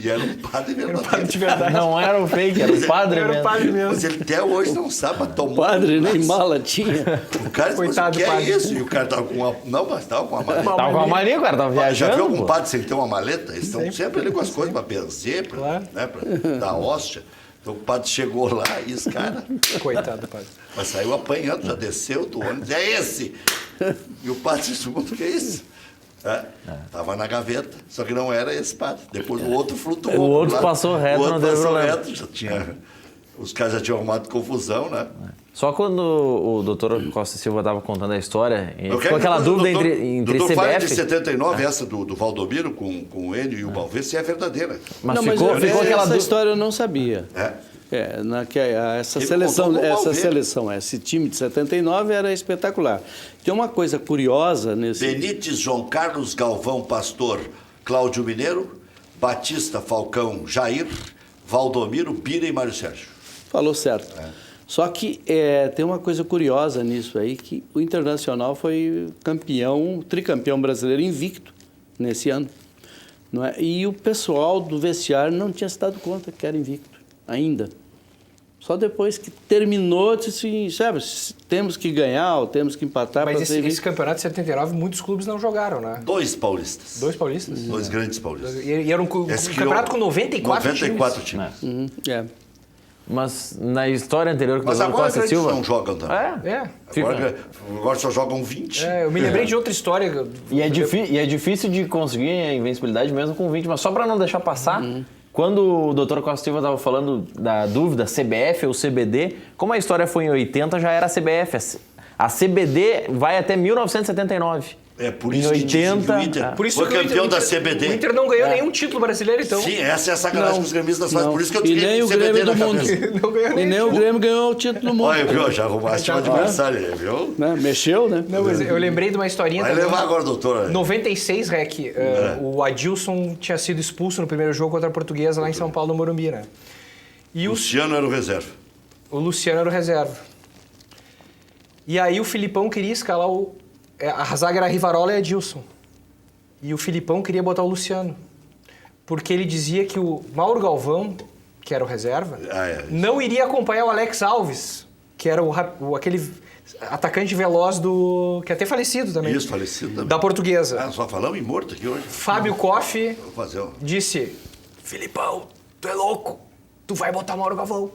E era um padre verdadeiro. De verdade. Não era o fake, era o padre Era o mesmo. padre mesmo. Mas ele até hoje não sabe, mas tomou. Padre nem Mas mala tinha. O cara disse, mas Coitado o que do é padre. isso? E o cara tava com uma... Não, mas tava com uma maleta. Tava com a mania, o cara tava Já viajando. viu algum pô. padre sem ter uma maleta? Eles estão Sempre, sempre ali com as coisas para benzer, para Claro. né, dar hóstia. Então o padre chegou lá e os caras... Coitado do padre. Mas saiu apanhando, já desceu do ônibus. É esse! E o padre disse, o que é isso? Estava na gaveta, só que não era esse padre. Depois o outro flutuou. O outro lá. passou reto, O outro não teve passou problema. reto, já tinha... Os caras já tinham arrumado confusão, né? Só quando o doutor Costa Silva estava contando a história, Eu ficou quero aquela que o dúvida doutor- entre doutor fale de CBF. 79, essa do Valdomiro com o Enio e o Balvê, se é verdadeira. Mas não, ficou aquela essa dúvida. história eu não sabia. É. Essa Ele seleção, contou com o Valverde. esse time de 79 era espetacular. Tem uma coisa curiosa nesse... Benítez, João Carlos, Galvão, Pastor, Cláudio Mineiro, Batista, Falcão, Jair, Valdomiro, Bira e Mário Sérgio. Falou certo. Só que tem uma coisa curiosa nisso aí, que o Internacional foi tricampeão brasileiro invicto nesse ano. Não é? E o pessoal do vestiário não tinha se dado conta que era invicto ainda. Só depois que terminou, disse assim, sabe, temos que ganhar ou temos que empatar para Mas ser esse invicto. campeonato de 79, muitos clubes não jogaram, né? 2 paulistas. 2 paulistas. 2 grandes paulistas. E era um Esse campeonato com 94 94 times. times. Mas na história anterior que o Mas doutor agora Costa grandes Silva. não jogam também. É. Agora só jogam 20. Eu me lembrei de outra história. E é difícil de conseguir a invencibilidade mesmo com 20, mas só para não deixar passar, quando o Dr. Costa Silva estava falando da dúvida CBF ou CBD, como a história foi em 80, já era a CBF. A CBD vai até 1979. É por Em isso que dizem que 80, o Inter Por isso foi que campeão da O CBD. Inter não ganhou nenhum título brasileiro, então. Sim, essa é a sacanagem Não, que os gremistas fazem. não. Por isso que eu E tirei nem o CBD Grêmio na do mundo. cabeça. Não ganhou E nem o Grêmio ganhou o título do mundo. Olha, viu? Já arrumaste um adversário aí, viu? Né? Mexeu, né? Não, mas eu lembrei de uma historinha Vai também. levar agora, doutor. 96, Rec, o Adilson tinha sido expulso no primeiro jogo contra a Portuguesa lá em São Paulo, no Morumbi, né? E Luciano era o reserva. o Luciano era o reserva. E aí o Filipão queria escalar a zaga era Rivarola e Adilson. E o Filipão queria botar o Luciano. Porque ele dizia que o Mauro Galvão, que era o reserva, não iria acompanhar o Alex Alves, que era aquele atacante veloz que é até falecido também. Isso, falecido também. Da Portuguesa. Ah, só falamos em morto aqui hoje. Fábio Koff Vou fazer um... disse: Filipão, tu é louco, tu vai botar Mauro Galvão.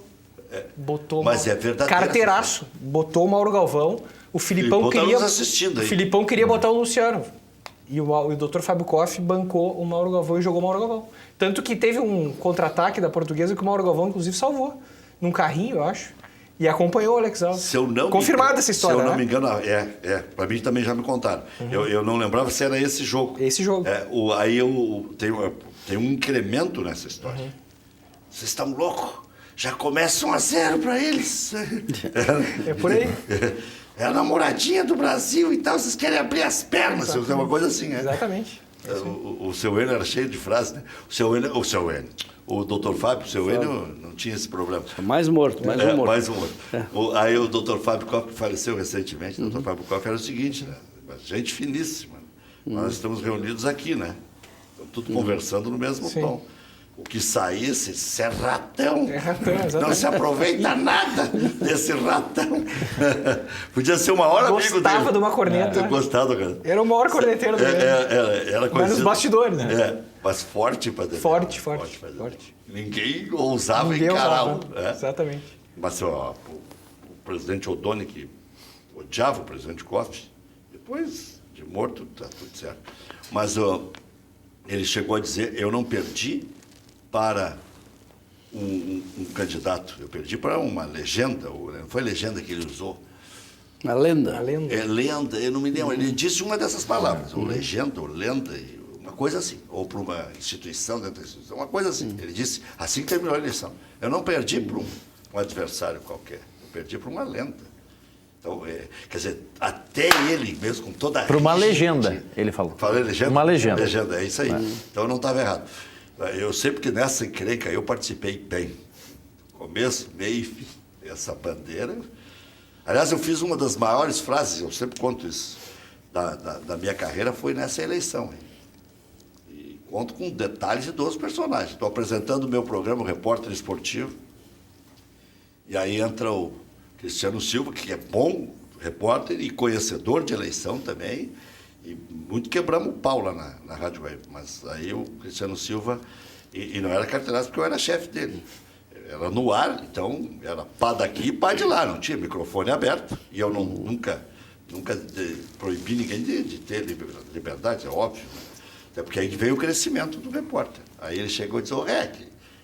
Botou Mas é verdadeiro. Carteiraço. Botou o Mauro Galvão. O Filipão Filipão tá queria. nos assistindo aí. O Filipão queria botar o Luciano. E o Dr. Fábio Koff bancou o Mauro Galvão e jogou o Mauro Galvão. Tanto que teve um contra-ataque da Portuguesa que o Mauro Galvão, inclusive, salvou. Num carrinho, eu acho. E acompanhou o Alex Alves. Se eu não Confirmada essa história, Se eu não né? me engano, para mim também já me contaram. Eu não lembrava se era esse jogo. Esse jogo. Aí tem um incremento nessa história. Vocês estão loucos? Já começa 1-0 para eles. É por aí. É a namoradinha do Brasil e tal, vocês querem abrir as pernas. É uma coisa assim, né? Exatamente. O seu Enio era cheio de frases, né? O doutor Fábio, o seu Enio não tinha esse problema. Mais morto, mais um morto. Mais um morto. Aí o doutor Fábio Koff faleceu recentemente. O doutor Fábio Koff era o seguinte, né? Gente finíssima. Nós estamos reunidos aqui, né? Estamos tudo conversando no mesmo tom. O que saísse, isso é ratão. É ratão, exatamente. Não se aproveita nada desse ratão. Podia ser o maior amigo dele. Gostava de uma corneta. Eu gostava, cara. Era o maior corneteiro do Grêmio. Era Mas conhecido. nos bastidores, né? Mas forte para dentro. Forte. Ninguém ousava Ninguém encará-lo. usava. Exatamente. Mas o presidente Odoni, que odiava o presidente Koff, Depois de morto, está tudo certo. Mas ele chegou a dizer, eu não perdi para um candidato, eu perdi para uma legenda, não foi legenda que ele usou. A lenda. A lenda. É lenda, eu não me lembro. Ele disse uma dessas palavras, ou legenda, ou lenda, uma coisa assim. Ou para uma instituição, dentro da instituição, uma coisa assim. Ele disse, assim que terminou a eleição. Eu não perdi para um adversário qualquer, eu perdi para uma lenda. Então, quer dizer, até ele mesmo, com toda a... Para uma rigidez- legenda, ele falou. Falei legenda? Uma legenda. Legenda, é isso aí. Então eu não estava errado. Eu sei porque nessa encrenca eu participei bem. Começo, meio e fim. Essa bandeira... Aliás, eu fiz uma das maiores frases, eu sempre conto isso, da minha carreira, foi nessa eleição. Hein? E conto com detalhes de 2 personagens. Estou apresentando o meu programa, o Repórter Esportivo, e aí entra o Cristiano Silva, que é bom repórter e conhecedor de eleição também, e muito quebramos o pau lá na Rádio Web. Mas aí o Cristiano Silva, e não era carteirado porque eu era chefe dele. Era no ar, então era pá daqui e pá de lá, não tinha microfone aberto. E eu nunca proibi ninguém de ter liberdade, é óbvio. Né? Até porque aí veio o crescimento do repórter. Aí ele chegou e disse, ô Rec,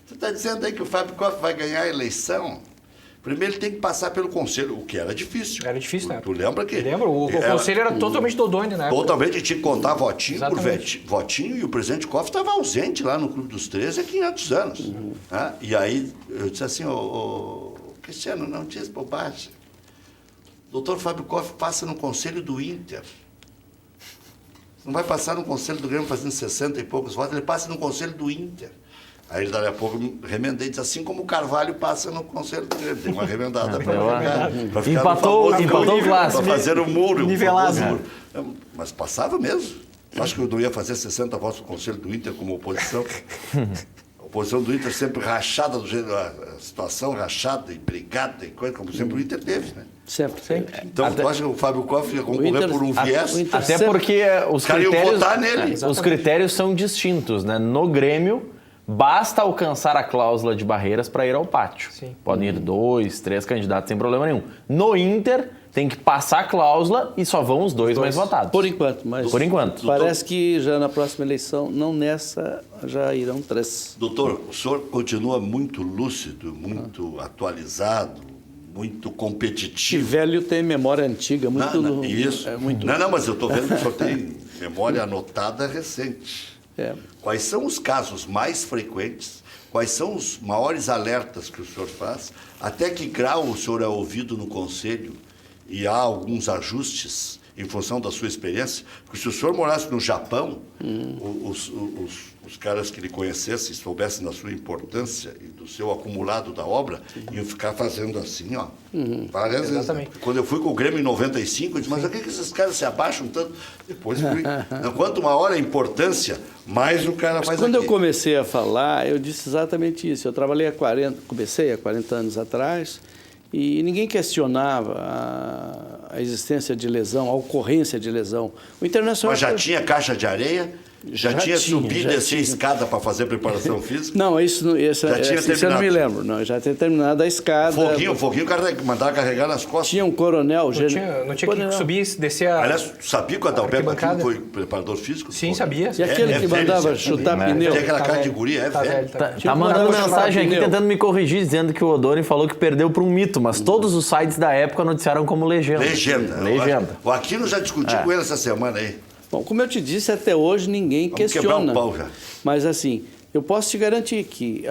você está dizendo aí que o Fábio Koff vai ganhar a eleição? Primeiro ele tem que passar pelo conselho, o que era difícil. Era difícil, né? Tu lembra que... Lembra? O conselho era totalmente dodonho, né? Totalmente, tinha que contar votinho Exatamente. por votinho, e o presidente Koff estava ausente lá no Clube dos 13 há 500 anos. Né? E aí eu disse assim, ô, Cristiano, não diz bobagem. O doutor Fábio Koff passa no conselho do Inter. Não vai passar no conselho do Grêmio fazendo 60 e poucos votos, ele passa no conselho do Inter. Aí, dali a pouco, remendei, disse assim como o Carvalho passa no conselho do Grêmio. Tem uma remendada para ficar Empatou o clássico. Para fazer o muro. Nivelado. O famoso muro. Mas passava mesmo. Acho que eu não ia fazer 60 votos no conselho do Inter como oposição. A oposição do Inter sempre rachada, do jeito, a situação rachada e brigada e coisa, como sempre o Inter teve, né? Sempre. Então, eu acho que o Fábio Koff ia concorrer Inter- por um viés. o Inter- Até porque os caras iam critérios, votar nele. os critérios são distintos, né? No Grêmio, basta alcançar a cláusula de barreiras para ir ao pátio. Sim. Podem ir 2, 3 candidatos sem problema nenhum. No Inter, tem que passar a cláusula e só vão os dois mais votados. Por enquanto, mas Por enquanto. parece que já na próxima eleição, não nessa, já irão 3. Doutor, o senhor continua muito lúcido, muito atualizado, muito Que competitivo. velho tem memória antiga, muito... Isso. muito Não, mas eu estou vendo que o senhor tem memória anotada recente. É. Quais são os casos mais frequentes? Quais são os maiores alertas que o senhor faz? Até que grau o senhor é ouvido no conselho e há alguns ajustes em função da sua experiência? Porque se o senhor morasse no Japão, os caras que lhe conhecessem, soubessem da sua importância e do seu acumulado da obra, iam ficar fazendo assim, ó, várias vezes. Exatamente. Quando eu fui com o Grêmio em 95, eu disse, mas por que esses caras se abaixam tanto? Depois fui. Quanto maior a importância, mais o cara faz Quando aqui. eu comecei a falar, eu disse exatamente isso. Eu trabalhei comecei há 40 anos atrás e ninguém questionava a existência de lesão, a ocorrência de lesão. O Internacional... Mas já tinha caixa de areia? Já tinha subir e já descer a tinha. escada para fazer preparação física? Não, isso Já tinha isso eu não me terminado. lembro. Não, já tinha terminado a escada. Foguinho, o cara mandava carregar nas costas. Tinha um coronel... Não tinha que subir e descer a... Aliás, sabia que o Adalberto arquibancada. Aquino foi preparador físico? Sim, sabia. E aquele É que velho, mandava esse chutar velho. pneu. Tinha aquela Tá cara de velho. guri, é Tá velho. velho, tá velho. Tá mandando mandava mensagem aqui pneu. tentando me corrigir, dizendo que o Odoni falou que perdeu para um mito, mas todos os sites da época noticiaram como legenda. Legenda. Legenda. O Aquino já discutiu com ele essa semana aí. Bom, como eu te disse, até hoje ninguém Vamos quebrar questiona. o pau já. Mas assim, eu posso te garantir que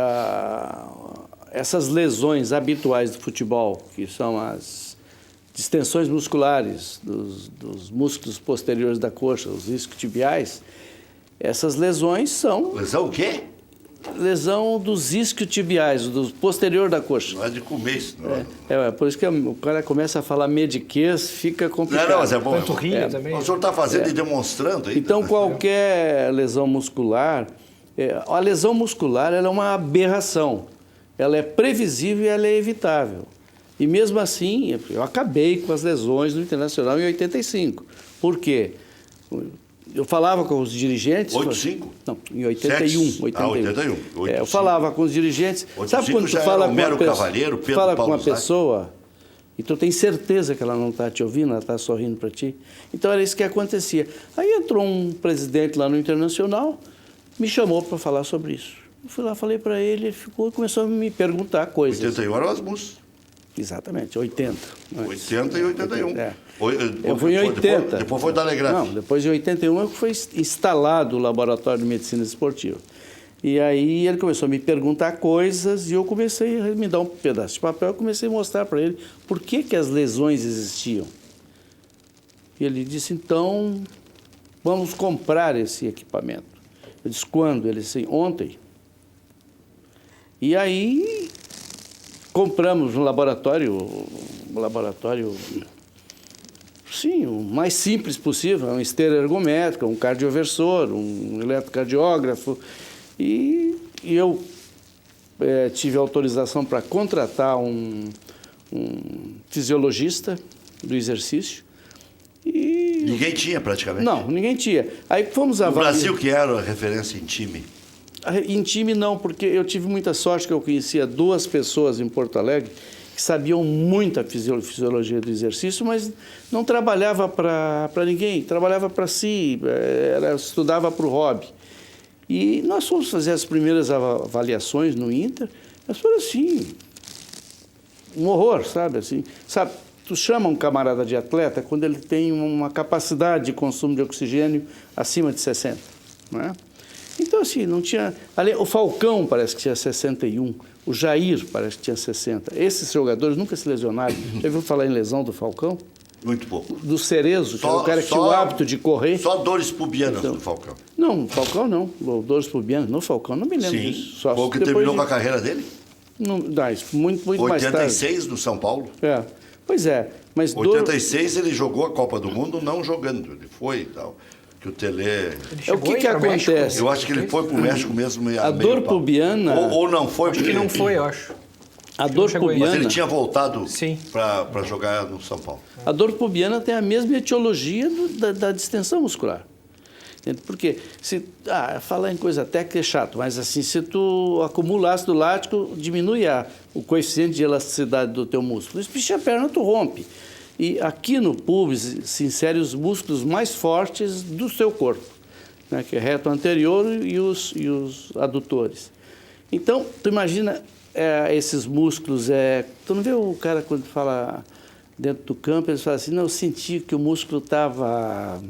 essas lesões habituais do futebol, que são as distensões musculares dos músculos posteriores da coxa, os isquiotibiais, essas lesões são Lesão o quê? lesão dos isquiotibiais, do posterior da coxa. Não é de comer isso, não. É por isso que o cara começa a falar mediquês, fica complicado. Não, mas é bom. Panturrilha também. O senhor está fazendo e demonstrando aí. Então, qualquer lesão muscular, a lesão muscular ela é uma aberração. Ela é previsível e ela é evitável. E mesmo assim, eu acabei com as lesões no Internacional em 85. Por quê? Eu falava com os dirigentes... 85? Não, em 81. Sete? Ah, 81. Eu falava com os dirigentes... 85 Sabe quando tu já era fala com Homero uma pessoa, Cavalheiro, Pedro fala com Paulo uma Zay. pessoa E tu tem certeza que ela não está te ouvindo, ela está sorrindo para ti. Então era isso que acontecia. Aí entrou um presidente lá no Internacional, me chamou para falar sobre isso. Eu fui lá, falei para ele, ele ficou e começou a me perguntar coisas. 81 era o Asmus. Exatamente, 80. 80 e 81. É. Eu fui em 80. Depois foi da Alegraf. Não, depois de 81 foi instalado o Laboratório de Medicina Esportiva. E aí ele começou a me perguntar coisas e eu comecei a me dar um pedaço de papel e comecei a mostrar para ele por que as lesões existiam. E ele disse, então, vamos comprar esse equipamento. Eu disse, quando? Ele disse, ontem. E aí compramos um laboratório, sim, o mais simples possível, uma esteira ergométrica, um cardioversor, um eletrocardiógrafo. E eu tive autorização para contratar um fisiologista do exercício. E Ninguém tinha praticamente. não, ninguém tinha. Aí fomos No avaliar. Brasil, que era a referência em time. Em time não, porque eu tive muita sorte que eu conhecia 2 pessoas em Porto Alegre que sabiam muito a fisiologia do exercício, mas não trabalhava para ninguém, trabalhava para si, estudava para o hobby. E nós fomos fazer as primeiras avaliações no Inter, mas foram assim, um horror, sabe? Assim, sabe, tu chama um camarada de atleta quando ele tem uma capacidade de consumo de oxigênio acima de 60, não é? Então, assim, não tinha... O Falcão parece que tinha 61, o Jair parece que tinha 60. Esses jogadores nunca se lesionaram. Já ouviu falar em lesão do Falcão? Muito pouco. Do Cerezo, que era o cara que tinha o hábito de correr. Só dores pubianas do Falcão. Não, no Falcão não. Dores pubianas no Falcão, não me lembro Sim. disso. Só Foi o que depois terminou de- com a carreira dele? Não, muito mais tarde. 86 no São Paulo. É. Pois é, mas 86 ele jogou a Copa do Mundo não jogando. Ele foi e tal. Que o Tele... Ele É o chegou que aí pro acontece? México? Eu acho que ele foi pro México mesmo. A dor pubiana... Ou não foi. Acho que não foi, eu acho. A dor chegou aí. Mas pubiana... ele tinha voltado Sim. para jogar no São Paulo. A dor pubiana tem a mesma etiologia da distensão muscular. Entende? Porque, falar em coisa técnica é chato, mas assim, se tu acumula ácido lático, diminui o coeficiente de elasticidade do teu músculo. Se pichar a perna, tu rompe. E aqui no pubis se inserem os músculos mais fortes do seu corpo, né, que é reto anterior e os adutores. Então, tu imagina esses músculos, tu não vê o cara quando fala dentro do campo, ele fala assim, não, eu senti que o músculo estava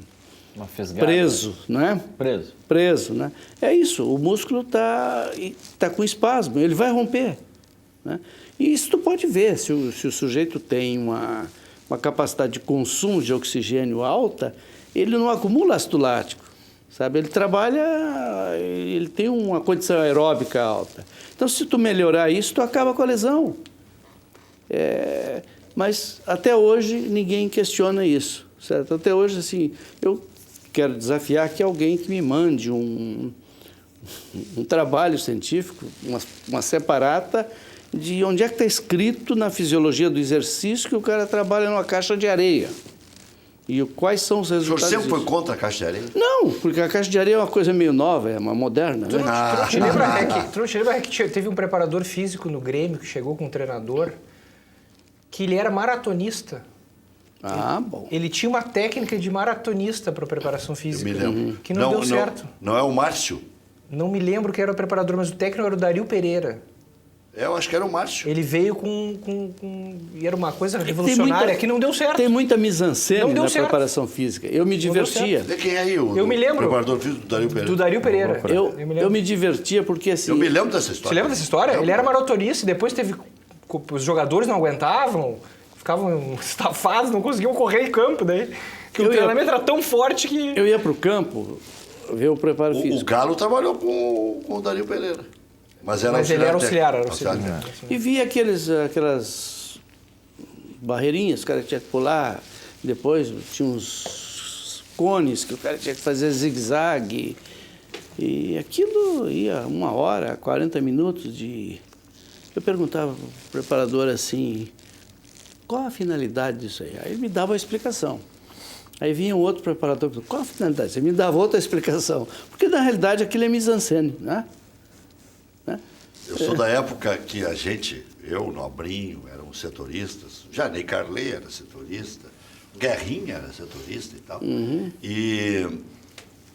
Uma fisgada. preso, não é? Preso. Preso, né? É isso, o músculo tá com espasmo, ele vai romper, né? E isso tu pode ver, se o sujeito tem uma capacidade de consumo de oxigênio alta, ele não acumula ácido lático, sabe? Ele trabalha, ele tem uma condição aeróbica alta. Então, se tu melhorar isso, tu acaba com a lesão. Mas até hoje ninguém questiona isso, certo? Até hoje, assim, eu quero desafiar que alguém que me mande um trabalho científico, uma separata, de onde é que está escrito na fisiologia do exercício que o cara trabalha numa caixa de areia. E quais são os O senhor resultados sempre foi disso? contra a caixa de areia? Não, porque a caixa de areia é uma coisa meio nova, é uma moderna, né? Tu não te lembra que teve um preparador físico no Grêmio que chegou com um treinador que ele era maratonista. Ah, bom. Ele tinha uma técnica de maratonista para preparação Eu física. me lembro. Que não deu certo. Não é o Márcio? Não me lembro quem era o preparador, mas o técnico era o Dario Pereira. Eu acho que era o Márcio. Ele veio e era uma coisa revolucionária que não deu certo. Tem muita mise-en-scène Não deu na certo. preparação física. Eu me deu divertia. Vê quem é aí, Eu me lembro. preparador físico do Dario Pereira. Do Dario Pereira. Eu me divertia porque assim... Eu me lembro dessa história. Você lembra dessa história? Eu- Ele era maratonista e depois teve... Os jogadores não aguentavam, ficavam estafados, não conseguiam correr em campo daí. Que o treinamento era tão forte que... Eu ia para o campo ver o preparo O físico. Galo trabalhou com o Dario Pereira. Mas ele era auxiliar, técnico. E via aquelas barreirinhas que o cara tinha que pular. Depois tinha uns cones que o cara tinha que fazer zigue-zague. E aquilo ia 1 hora, 40 minutos de... Eu perguntava para o preparador assim, qual a finalidade disso aí? Aí ele me dava a explicação. Aí vinha um outro preparador, qual a finalidade? Ele me dava outra explicação. Porque na realidade aquilo é mise-en-scène, né? Eu sou da época que eu, Nobrinho, éramos setoristas, Janei Carley era setorista, Guerrinha era setorista e tal. E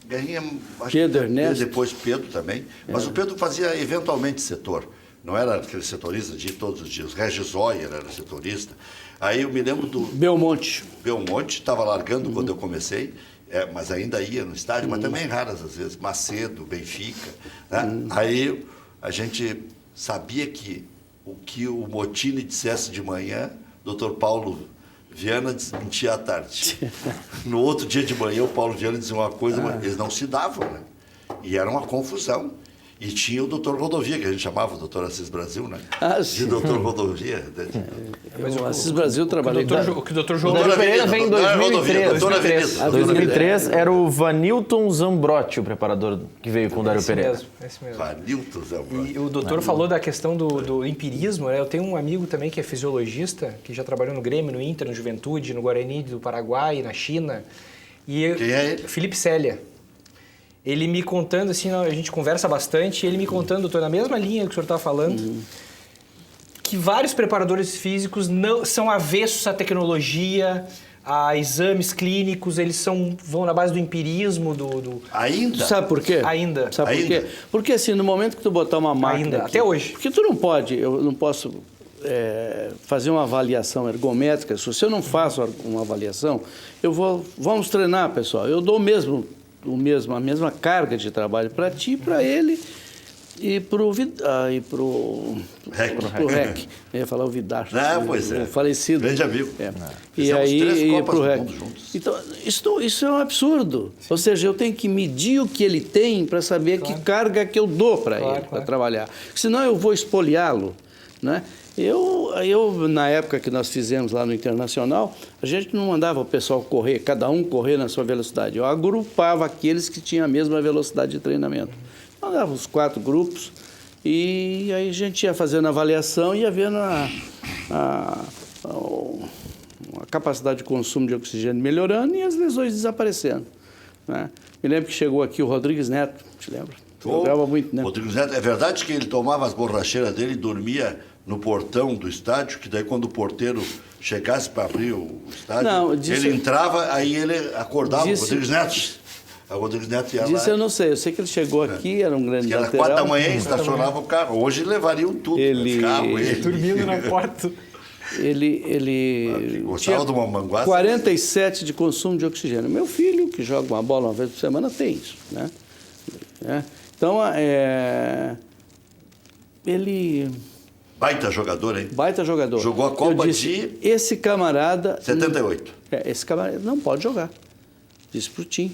Guerrinha, acho Pedro que Ernesto. depois Pedro também, mas o Pedro fazia eventualmente setor, não era aquele setorista de ir todos os dias. Regis Zoyer era setorista. Aí eu me lembro do Belmonte. Belmonte, estava largando quando eu comecei, mas ainda ia no estádio, mas também raras às vezes, Macedo, Benfica. Né? Aí a gente sabia que o que o Motini dissesse de manhã, Dr. Paulo Viana desmentia à tarde. No outro dia de manhã, o Paulo Viana dizia uma coisa, mas eles não se davam, né? E era uma confusão. E tinha o doutor Rodovia, que a gente chamava o doutor Assis Brasil, né? Ah, sim. De doutor Rodovia. O Assis Brasil trabalhei. O que o Dr. João... O Dário Pereira vem em 2003. Doutora Avenida. 2003 era o Vanilton Zambrotti, o preparador que veio com o Dário Pereira. Esse mesmo. Vanilton Zambrotti. E o doutor falou da questão do empirismo, né? Eu tenho um amigo também que é fisiologista, que já trabalhou no Grêmio, no Inter, no Juventude, no Guarani do Paraguai, na China. E Quem é ele? Felipe Célia. Ele me contando, assim, a gente conversa bastante, ele me contando, doutor, na mesma linha que o senhor está falando, que vários preparadores físicos não são avessos à tecnologia, a exames clínicos, eles vão na base do empirismo, Ainda? Sabe por quê? Ainda. Sabe por Ainda? quê? Porque assim, no momento que tu botar uma máquina Ainda, aqui, até hoje. Porque tu não pode, eu não posso fazer uma avaliação ergométrica. Se eu não faço uma avaliação, vamos treinar, pessoal. Eu dou a mesma carga de trabalho para ti, para ele e para o REC. Eu ia falar o Vidar. Pois é. O falecido. Grande amigo. É. E Fizemos aí 3 ia Copas para o do REC. Mundo juntos. Então, isso é um absurdo. Ou seja, eu tenho que medir o que ele tem para saber que carga que eu dou para ele, para trabalhar. Senão eu vou espoliá-lo, né? Eu, na época que nós fizemos lá no Internacional, a gente não mandava o pessoal correr, cada um correr na sua velocidade. Eu agrupava aqueles que tinham a mesma velocidade de treinamento. Mandava os 4 grupos e aí a gente ia fazendo a avaliação e ia vendo a capacidade de consumo de oxigênio melhorando e as lesões desaparecendo, né? Me lembro que chegou aqui o Rodrigues Neto, te lembra? Jogava muito, né? Rodrigo Neto, é verdade que ele tomava as borracheiras dele e dormia no portão do estádio, que daí quando o porteiro chegasse para abrir o estádio, Não, ele entrava, aí ele acordava, Disse- o Rodrigues Neto. O Rodrigues Neto ia Disso lá, eu não sei, eu sei que ele chegou aqui, era um grande que era lateral. 4 da manhã e estacionava o carro. Hoje levariam tudo, Ele- né? Carro, Dormindo na porta. Ele gostava tinha de uma manguaça. 47 de consumo de oxigênio. Meu filho, que joga uma bola uma vez por semana, tem isso, né? Então, ele... Baita jogador, hein? Baita jogador. Jogou a Copa Eu disse, esse camarada... 78. Esse camarada não pode jogar. Disse pro Tim.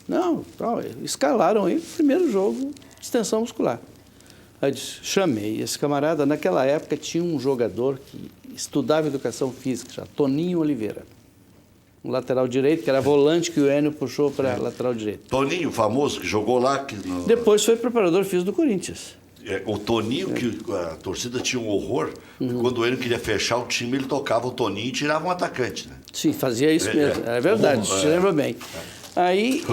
Não, escalaram aí, primeiro jogo, extensão muscular. Aí disse, chamei esse camarada. Naquela época tinha um jogador que estudava educação física, já, Toninho Oliveira. Um lateral direito, que era volante, que o Enio puxou para lateral direito. Toninho, famoso, que jogou lá. Depois foi preparador físico do Corinthians. O Toninho, que a torcida tinha um horror, porque quando ele queria fechar o time, ele tocava o Toninho e tirava um atacante, né? Sim, fazia isso mesmo. É verdade, se lembra bem. Aí,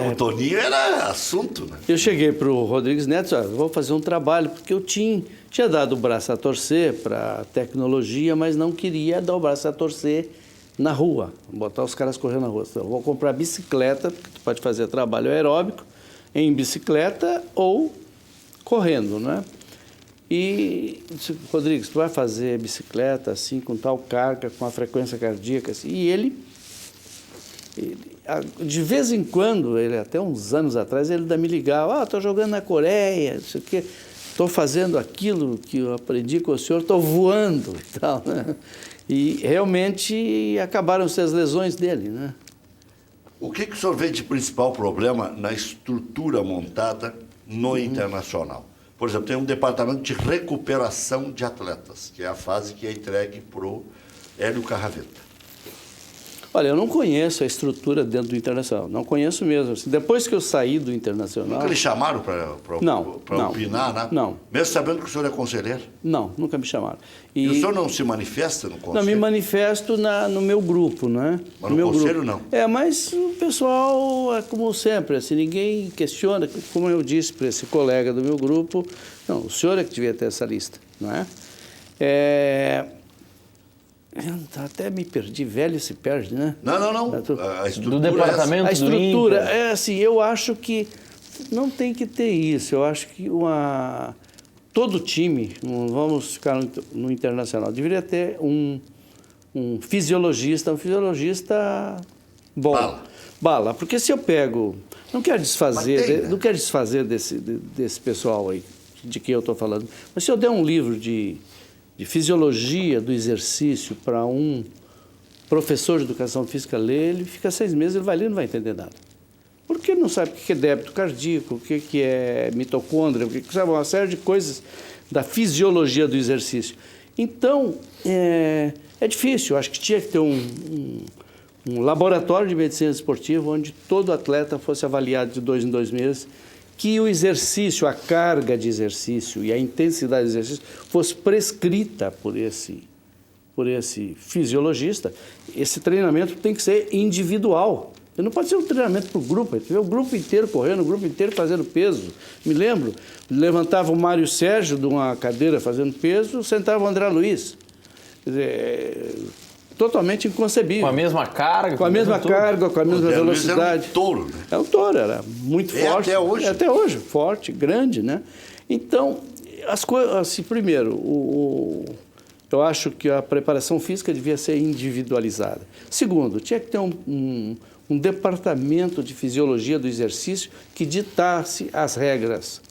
O Toninho era assunto, né? eu cheguei para o Rodrigues Neto e disse, vou fazer um trabalho, porque eu tinha dado o braço a torcer para a tecnologia, mas não queria dar o braço a torcer na rua, botar os caras correndo na rua. Então, eu vou comprar bicicleta, porque tu pode fazer trabalho aeróbico em bicicleta ou correndo, né? E disse, Rodrigues, tu vai fazer bicicleta assim, com tal carga, com a frequência cardíaca assim. E ele, de vez em quando, até uns anos atrás, ele ainda me ligava, estou jogando na Coreia, não sei o quê, estou fazendo aquilo que eu aprendi com o senhor, estou voando e tal, né? E realmente acabaram-se as lesões dele, né? O que o senhor vê de principal problema na estrutura montada no Internacional? Por exemplo, tem um departamento de recuperação de atletas, que é a fase que é entregue para o Hélio Carraveta. Olha, eu não conheço a estrutura dentro do Internacional, não conheço mesmo. Assim, depois que eu saí do Internacional... Nunca lhe chamaram para Não. opinar, né? Não. Mesmo sabendo que o senhor é conselheiro? Não, nunca me chamaram. E o senhor não se manifesta no conselho? Não, me manifesto no meu grupo, não é? Mas no meu conselho, grupo. não? Mas o pessoal, é como sempre, assim, ninguém questiona, como eu disse para esse colega do meu grupo, não, o senhor é que devia ter essa lista, não é? Até me perdi, velho se perde, né? Não. A estrutura Do departamento A estrutura, do Inter. assim, eu acho que não tem que ter isso. Eu acho que todo time, não vamos ficar no Internacional, deveria ter um fisiologista bom. Bala. Porque se eu pego... Não quero desfazer desse pessoal aí, de quem eu estou falando. Mas se eu der um livro de fisiologia do exercício para um professor de educação física ler, ele fica 6 meses, ele vai ler e não vai entender nada. Porque ele não sabe o que é débito cardíaco, o que é mitocôndria, sabe, uma série de coisas da fisiologia do exercício. Então, é difícil. Eu acho que tinha que ter um laboratório de medicina esportiva onde todo atleta fosse avaliado de 2 em 2 meses, que o exercício, a carga de exercício e a intensidade do exercício fosse prescrita por esse fisiologista. Esse treinamento tem que ser individual. Não pode ser um treinamento para o grupo. O grupo inteiro correndo, o grupo inteiro fazendo peso. Me lembro, levantava o Mário Sérgio de uma cadeira fazendo peso, sentava o André Luiz. Quer dizer, totalmente inconcebível. Com a mesma carga? Com a mesma carga, com a mesma velocidade. Era um touro, né? É um touro, era muito forte. Até hoje. Até hoje, forte, grande, né? Então, as coisas, assim, primeiro, eu acho que a preparação física devia ser individualizada. Segundo, tinha que ter um departamento de fisiologia do exercício que ditasse as regras,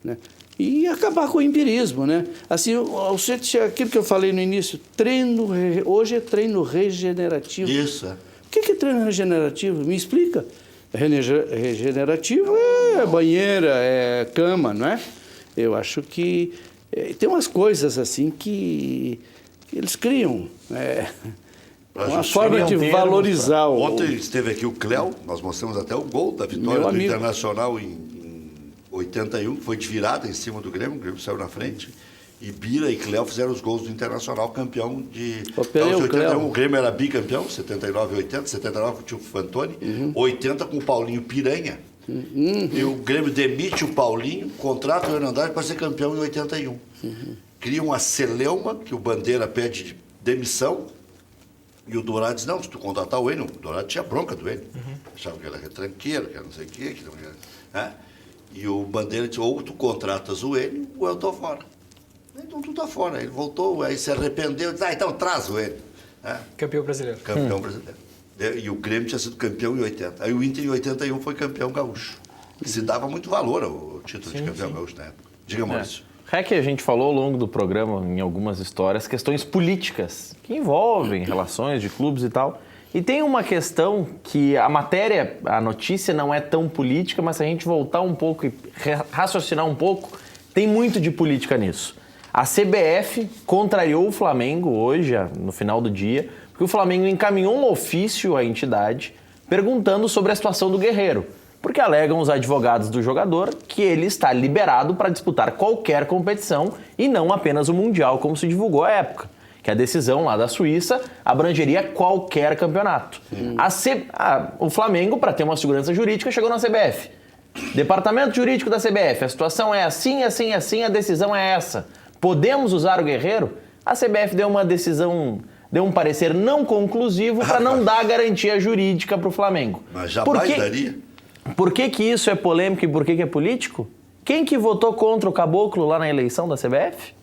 né? E acabar com o empirismo, né? Assim, aquilo que eu falei no início, hoje é treino regenerativo. Isso, é. O que é treino regenerativo? Me explica. Regenerativo é banheira, é cama, não é? Eu acho que tem umas coisas assim que eles criam. Uma forma de valorizar o... Ontem esteve aqui o Cléo, nós mostramos até o gol da vitória do Internacional em 81, que foi de virada em cima do Grêmio, o Grêmio saiu na frente, e Bira e Cléo fizeram os gols do Internacional, campeão de... O Grêmio era bicampeão, 79 e 80, 79 tinha o Fantoni, 80 com o Paulinho Piranha, e o Grêmio demite o Paulinho, contrata o Hernandes para ser campeão em 81. Cria uma celeuma, que o Bandeira pede demissão, e o Dourado diz, não, se tu contratar o Enio, o Dourado tinha bronca do Enio, achava que ele era retranqueiro, que era não sei o quê, que não era... E o Bandeira disse, ou tu contratas o Enio, ou eu estou fora. Então tu está fora. Ele voltou, aí se arrependeu, disse, então traz o Enio. Campeão brasileiro. Campeão brasileiro. E o Grêmio tinha sido campeão em 80. Aí o Inter em 81 foi campeão gaúcho. Que se dava muito valor ao título de campeão gaúcho na época. Diga, Maurício. Que a gente falou ao longo do programa, em algumas histórias, questões políticas que envolvem relações de clubes e tal. E tem uma questão que a matéria, a notícia não é tão política, mas se a gente voltar um pouco e raciocinar um pouco, tem muito de política nisso. A CBF contrariou o Flamengo hoje, no final do dia, porque o Flamengo encaminhou um ofício à entidade perguntando sobre a situação do Guerreiro, porque alegam os advogados do jogador que ele está liberado para disputar qualquer competição e não apenas o Mundial, como se divulgou à época. Que a decisão lá da Suíça abrangeria qualquer campeonato. O Flamengo, para ter uma segurança jurídica, chegou na CBF. Departamento Jurídico da CBF, a situação é assim, assim, assim, a decisão é essa. Podemos usar o Guerreiro? A CBF deu uma decisão, deu um parecer não conclusivo para não dar garantia jurídica para o Flamengo. Mas jamais daria. Por que isso é polêmico e por que é político? Quem que votou contra o Caboclo lá na eleição da CBF?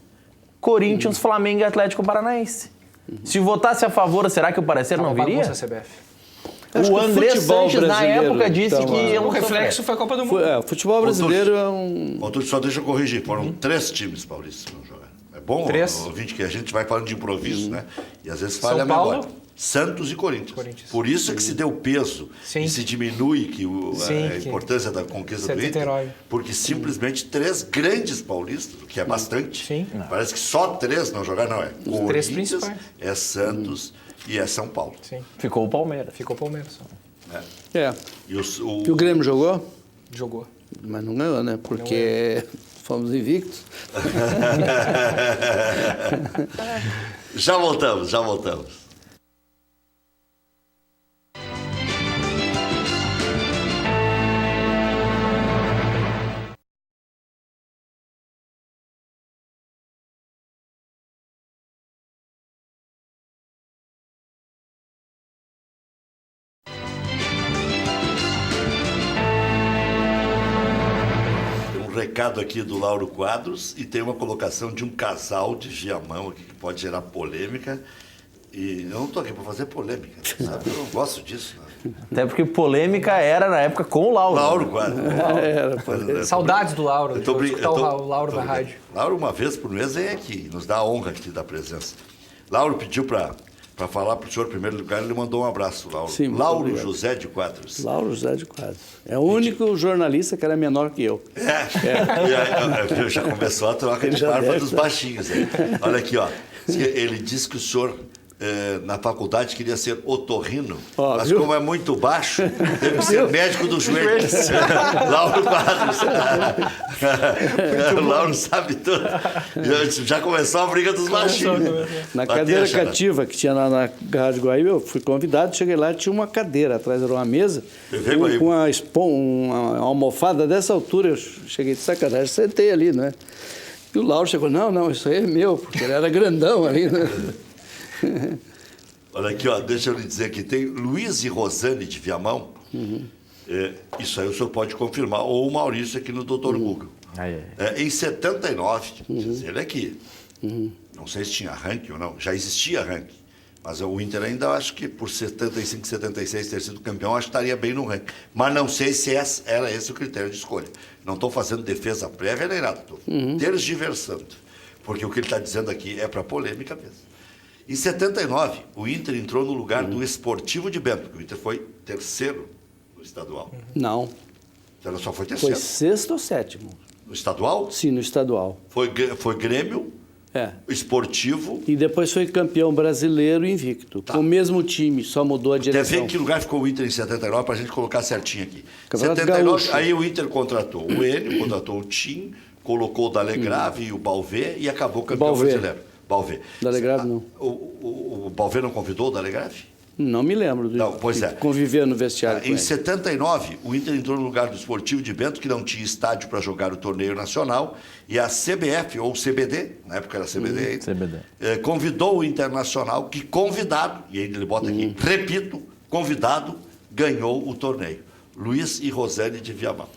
Corinthians, Flamengo e Atlético Paranaense. Se votasse a favor, será que o parecer não viria? A CBF. O André Sanches, na época, disse que o reflexo foi a Copa do Mundo. O futebol brasileiro é um... Só deixa eu corrigir, foram 3 times paulistas que não jogaram. É bom, ouvinte, que a gente vai falando de improviso, né? E às vezes falha a memória. Santos e Corinthians. Por isso é que se deu peso Sim. e se diminui a que importância da conquista do Inter, 79. porque simplesmente 3 grandes paulistas, o que é bastante. Sim. Parece que só 3 não jogaram, não é. Os 3 Corinthians, principais. é Santos e é São Paulo. Sim. Ficou o Palmeiras. Ficou o Palmeiras. É. E E o Grêmio jogou? Jogou. Mas não ganhou, né? Porque fomos invictos. Já voltamos. Recado aqui do Lauro Quadros e tem uma colocação de um casal de Viamão aqui que pode gerar polêmica. E eu não estou aqui para fazer polêmica, sabe? Eu não gosto disso. Né? Até porque polêmica era na época com o Lauro. Lauro Quadros. Saudades do Lauro. Eu tô de escutar o Lauro na rádio. Lauro, uma vez por mês, vem aqui, nos dá a honra aqui da presença. Lauro pediu para falar para o senhor em primeiro lugar, ele mandou um abraço, Lauro. Sim, Lauro obrigado. José de Quadros. Lauro José de Quadros. É o único jornalista que era menor que eu. Já começou a troca de Já barba deve, dos né? baixinhos. Aí. Olha aqui, ó. Ele disse que o senhor, na faculdade, queria ser otorrino, Ó, mas viu? como é muito baixo, teve que ser médico do joelho. Lauro Quadros. O Lauro sabe tudo. Já começou a briga dos baixinhos. Na Bateu, cadeira Xará. cativa que tinha lá na Rádio Guaíba, eu fui convidado, cheguei lá, tinha uma cadeira, atrás era uma mesa, TV Guaíba. com uma almofada dessa altura, eu cheguei de sacanagem, sentei ali, né? E o Lauro chegou, não, isso aí é meu, porque ele era grandão ali, né? Olha aqui, ó, deixa eu lhe dizer que tem Luiz e Rosane de Viamão. Isso aí o senhor pode confirmar, ou o Maurício aqui no Dr. Google. Em 79, diz ele aqui, não sei se tinha ranking ou não, já existia ranking, mas o Inter ainda acho que por 75, 76 ter sido campeão, acho que estaria bem no ranking. Mas não sei se era esse o critério de escolha. Não estou fazendo defesa prévia nem nada, estou tergiversando, porque o que ele está dizendo aqui é para polêmica mesmo. Em 79, o Inter entrou no lugar do Esportivo de Bento, porque o Inter foi terceiro no estadual. Não, Então só foi foi terceiro. sexto ou sétimo? No estadual, Sim, no estadual. foi Grêmio, É. Esportivo. E depois foi campeão brasileiro invicto, com o mesmo time, só mudou a Até direção. ver em que lugar ficou o Inter em 79 para a gente colocar certinho aqui. Campeonato 79, Gaúcho. aí o Inter contratou o Enio, contratou o Tim, colocou o Dalegrave e o Balvê e acabou campeão Balvê. brasileiro. Balvê. Dalegrave não. O Balvê não convidou o Dalegrave? Não me lembro Não, pois de é. conviver no vestiário com Em ele. 79, o Inter entrou no lugar do Esportivo de Bento, que não tinha estádio para jogar o torneio nacional, e a CBF, ou CBD, na época era CBD, ainda, CBD. Convidou o Internacional, que convidado, e ainda ele bota aqui, repito, convidado, ganhou o torneio. Luiz e Rosane de Viamão.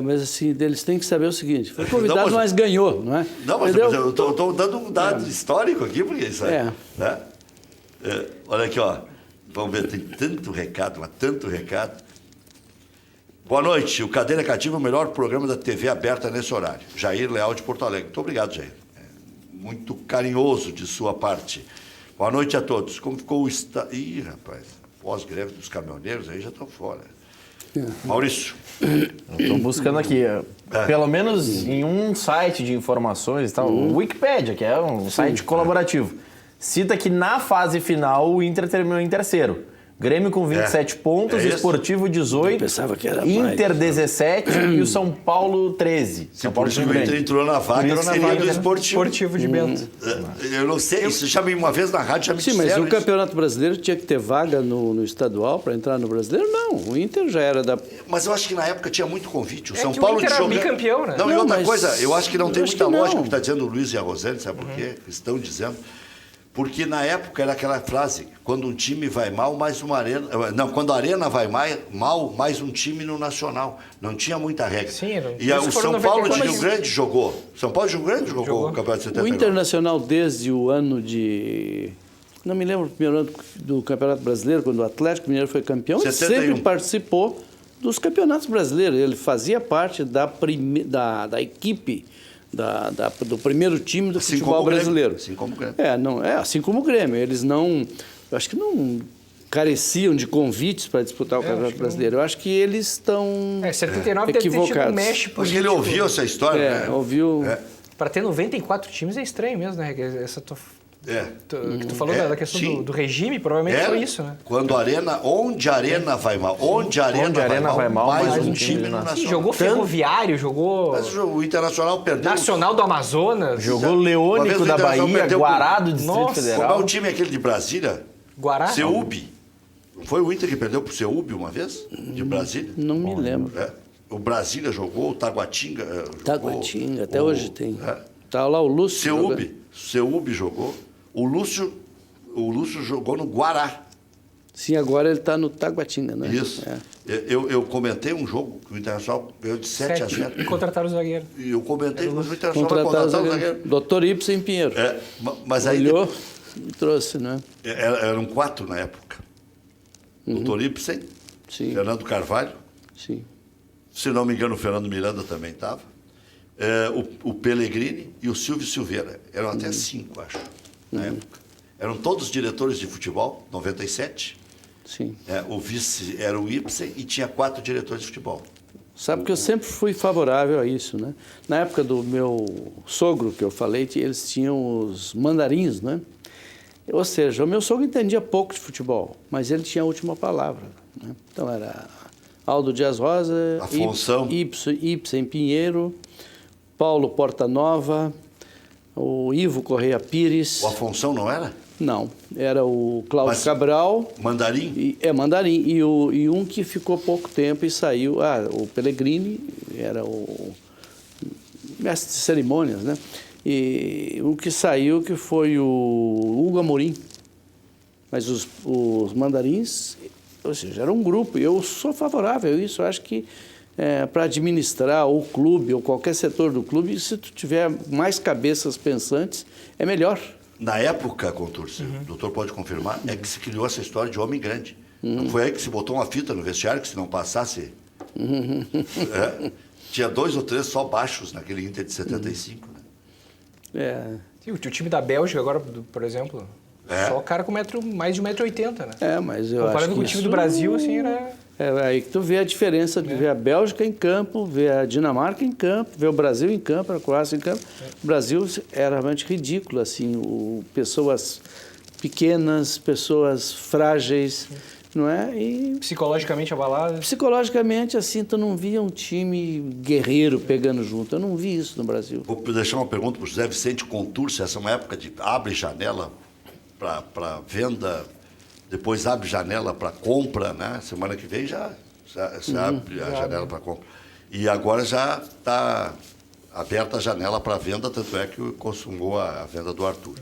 Mas assim, eles têm que saber o seguinte, foi convidado, Não, mas ganhou, não é? Não, mas Entendeu? eu estou dando um dado histórico aqui, porque isso aí. É. Né? Olha aqui, ó. Vamos ver, tem tanto recado, mas tanto recado. Boa noite. O Cadeira Cativa é o melhor programa da TV aberta nesse horário. Jair Leal de Porto Alegre. Muito obrigado, Jair. Muito carinhoso de sua parte. Boa noite a todos. Como ficou o estado. Ih, rapaz, pós-greve dos caminhoneiros aí já estão fora. Maurício. Estou buscando aqui, pelo menos em um site de informações e tal, o Wikipédia, que é um site colaborativo, cita que na fase final o Inter terminou em terceiro. Grêmio com 27 pontos, isso. Esportivo 18, Eu pensava que era Inter mais. 17 e o São Paulo 13. São Paulo Por isso time que o Inter grande. entrou na vaga, Entrou na seria vaga do do Esportivo. Esportivo de Bento. Eu não sei, isso já uma vez na rádio já me Sim, mas disseram o isso. Campeonato Brasileiro tinha que ter vaga no estadual para entrar no Brasileiro? Não, o Inter já era da... Mas eu acho que na época tinha muito convite. O É São que o Paulo Inter de era jogar... bicampeão, né? Não, e Não, outra mas coisa, eu acho que não tem eu acho muita que lógica o não. que está dizendo o Luiz e a Rosane, sabe por quê? Estão dizendo. Porque na época era aquela frase, quando um time vai mal, mais uma arena... Não, quando a arena vai mal, mais um time no Nacional. Não tinha muita regra. Sim, não- e isso o foram São Paulo de 94, Rio Grande jogou. São Paulo de Rio Grande jogou o Campeonato de O 79. Internacional, desde o ano de... Não me lembro o primeiro ano do Campeonato Brasileiro, quando o Atlético Mineiro foi campeão, ele 71. sempre participou dos campeonatos brasileiros. Ele fazia parte da equipe, do primeiro time do Assim futebol como o Grêmio. brasileiro. Assim como o Grêmio. Assim como o Grêmio. Eles não eu acho que não careciam de convites para disputar o Campeonato Brasileiro. Eu acho que eles estão 79 deve ter tido equivocados. um mexe Porque político. ele ouviu essa história, né? Ouviu... Para ter 94 times é estranho mesmo, né? Essa que tu falou da questão sim. do regime, provavelmente foi isso, né? Quando onde a Arena vai mal, onde a Arena vai mal, mais um time no Nacional. Sim, jogou Ferroviário, jogou Mas o Internacional perdeu. Nacional do Amazonas. Jogou Uma Leônico vez o da Internacional Bahia, perdeu Guará do Distrito Nossa, Como é Federal. o time aquele de Brasília? Guará? Ceúbe. Não foi o Inter que perdeu pro Ceúbe uma vez? De Brasília? Não me lembro. O Brasília jogou, o Taguatinga jogou. Taguatinga, até hoje tem. Tá lá o Lúcio. Ceúbe jogou. O Lúcio jogou no Guará. Sim, agora ele está no Taguatinga, né? Isso. Eu comentei um jogo que o Internacional ganhou de 7-0. E contrataram o zagueiro. E eu comentei que o Internacional vai Contratar contratar o o zagueiro. Dr. Ibsen Pinheiro. Mas aí Olhou e trouxe, né? eram 4 na época. Dr. Ibsen, Sim, Fernando Carvalho, sim. se não me engano o Fernando Miranda também estava, o Pellegrini e o Silvio Silveira. Eram até 5, acho, na época. Eram todos diretores de futebol, 97. Sim. O vice era o Ibsen e tinha 4 diretores de futebol. Sabe que eu sempre fui favorável a isso, né? Na época do meu sogro, que eu falei, eles tinham os mandarins, né? Ou seja, o meu sogro entendia pouco de futebol, mas ele tinha a última palavra, né? Então era Aldo Dias Rosa, Afonso. Ibsen Pinheiro, Paulo Portanova, o Ivo Correia Pires. O Afonso não era? Não, era o Cláudio Cabral. Mandarim? Mandarim. E um que ficou pouco tempo e saiu. O Pellegrini era o mestre de cerimônias, né? E um que saiu que foi o Hugo Amorim. Mas os mandarins, ou seja, era um grupo. E eu sou favorável a isso. Eu acho que para administrar o clube ou qualquer setor do clube, se tu tiver mais cabeças pensantes, é melhor. Na época, Contursi, o doutor pode confirmar, é que se criou essa história de homem grande. Não foi aí que se botou uma fita no vestiário que se não passasse... Tinha 2 ou 3 só baixos naquele Inter de 75, né? Sim, o time da Bélgica agora, por exemplo, só o cara com mais de 1,80 m, né? Mas eu comparando acho com o time do Brasil, assim, era... aí que tu vê a diferença de ver a Bélgica em campo, ver a Dinamarca em campo, ver o Brasil em campo, a Croácia em campo. O Brasil era realmente ridículo, assim, pessoas pequenas, pessoas frágeis, não é? E psicologicamente abalado. psicologicamente, assim, tu não via um time guerreiro pegando junto. Eu não vi isso no Brasil. Vou deixar uma pergunta para o José Vicente Contursi. Essa é uma época de abre janela para venda, depois abre janela para compra, né? Semana que vem já abre a janela para compra. E agora já está aberta a janela para venda, tanto é que consumou a venda do Arthur.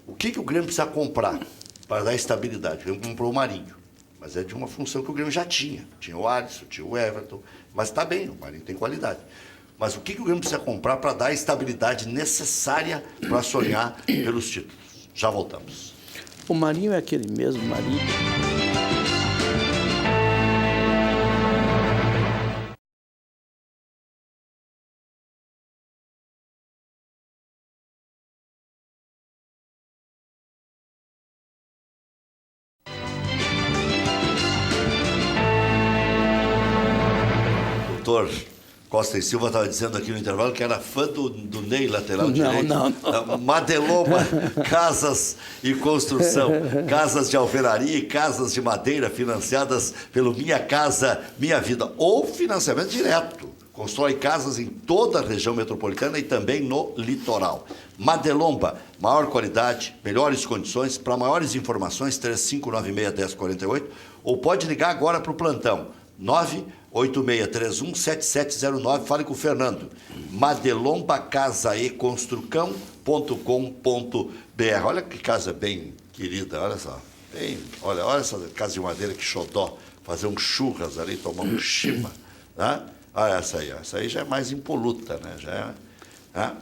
O que o Grêmio precisa comprar para dar estabilidade? O Grêmio comprou o Marinho, mas é de uma função que o Grêmio já tinha. Tinha o Alisson, tinha o Everton, mas está bem, o Marinho tem qualidade. Mas o que o Grêmio precisa comprar para dar a estabilidade necessária para sonhar pelos títulos? Já voltamos. O Marinho é aquele mesmo Marinho. Doutor Costa e Silva estava dizendo aqui no intervalo que era fã do Ney, lateral direito. Não. Madeloma, casas e construção. Casas de alvenaria e casas de madeira financiadas pelo Minha Casa Minha Vida. Ou financiamento direto. Constrói casas em toda a região metropolitana e também no litoral. Madelomba, maior qualidade, melhores condições. Para maiores informações, 3596-1048. Ou pode ligar agora para o plantão, 98631-7709. Fale com o Fernando. madelombacasaeconstrucão.com.br. Olha que casa bem querida, olha só. Olha essa casa de madeira que xodó. Fazer um churras ali, tomar um chiba, né? Olha essa aí já é mais impoluta, né?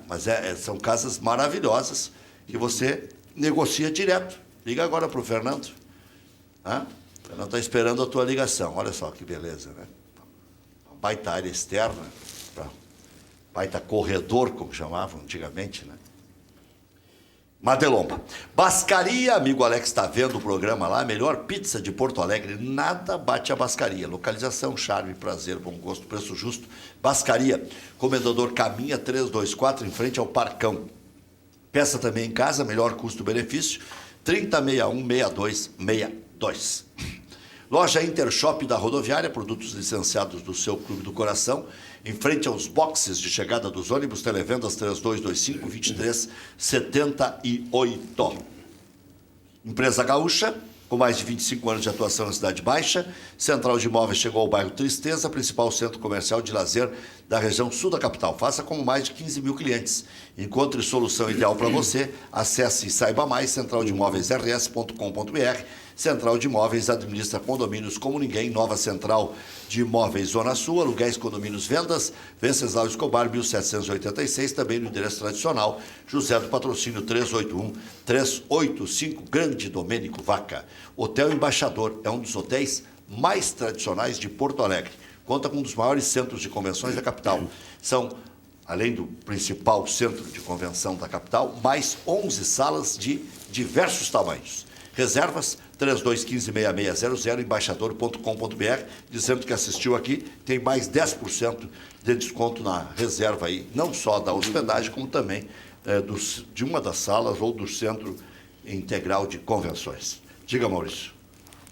Mas são casas maravilhosas que você negocia direto. Liga agora para o Fernando. O Fernando está esperando a tua ligação. Olha só que beleza, né? Uma baita área externa, baita corredor, como chamavam antigamente, né? Madelomba. Bascaria, amigo Alex está vendo o programa lá, melhor pizza de Porto Alegre, nada bate a Bascaria. Localização, charme, prazer, bom gosto, preço justo. Bascaria, Comendador Caminha 324, em frente ao Parcão. Peça também em casa, melhor custo-benefício, 3061-6262. Loja Intershop da Rodoviária, produtos licenciados do seu Clube do Coração, em frente aos boxes de chegada dos ônibus, televendas 3225-2378. Empresa Gaúcha, com mais de 25 anos de atuação na Cidade Baixa, Central de Imóveis chegou ao bairro Tristeza, principal centro comercial de lazer da região sul da capital. Faça como mais de 15 mil clientes. Encontre solução ideal para você. Acesse e saiba mais, centraldemóveisrs.com.br. Central de Imóveis administra condomínios como ninguém. Nova Central de Imóveis Zona Sul, aluguéis, condomínios, vendas. Venceslau Escobar, 1786, também no endereço tradicional. José do Patrocínio 381-385, Grande Domênico Vaca. Hotel Embaixador é um dos hotéis mais tradicionais de Porto Alegre. Conta com um dos maiores centros de convenções da capital. São, além do principal centro de convenção da capital, mais 11 salas de diversos tamanhos. Reservas 3215-6600, embaixador.com.br, dizendo que assistiu aqui, tem mais 10% de desconto na reserva aí, não só da hospedagem, como também de uma das salas ou do Centro Integral de Convenções. Diga, Maurício.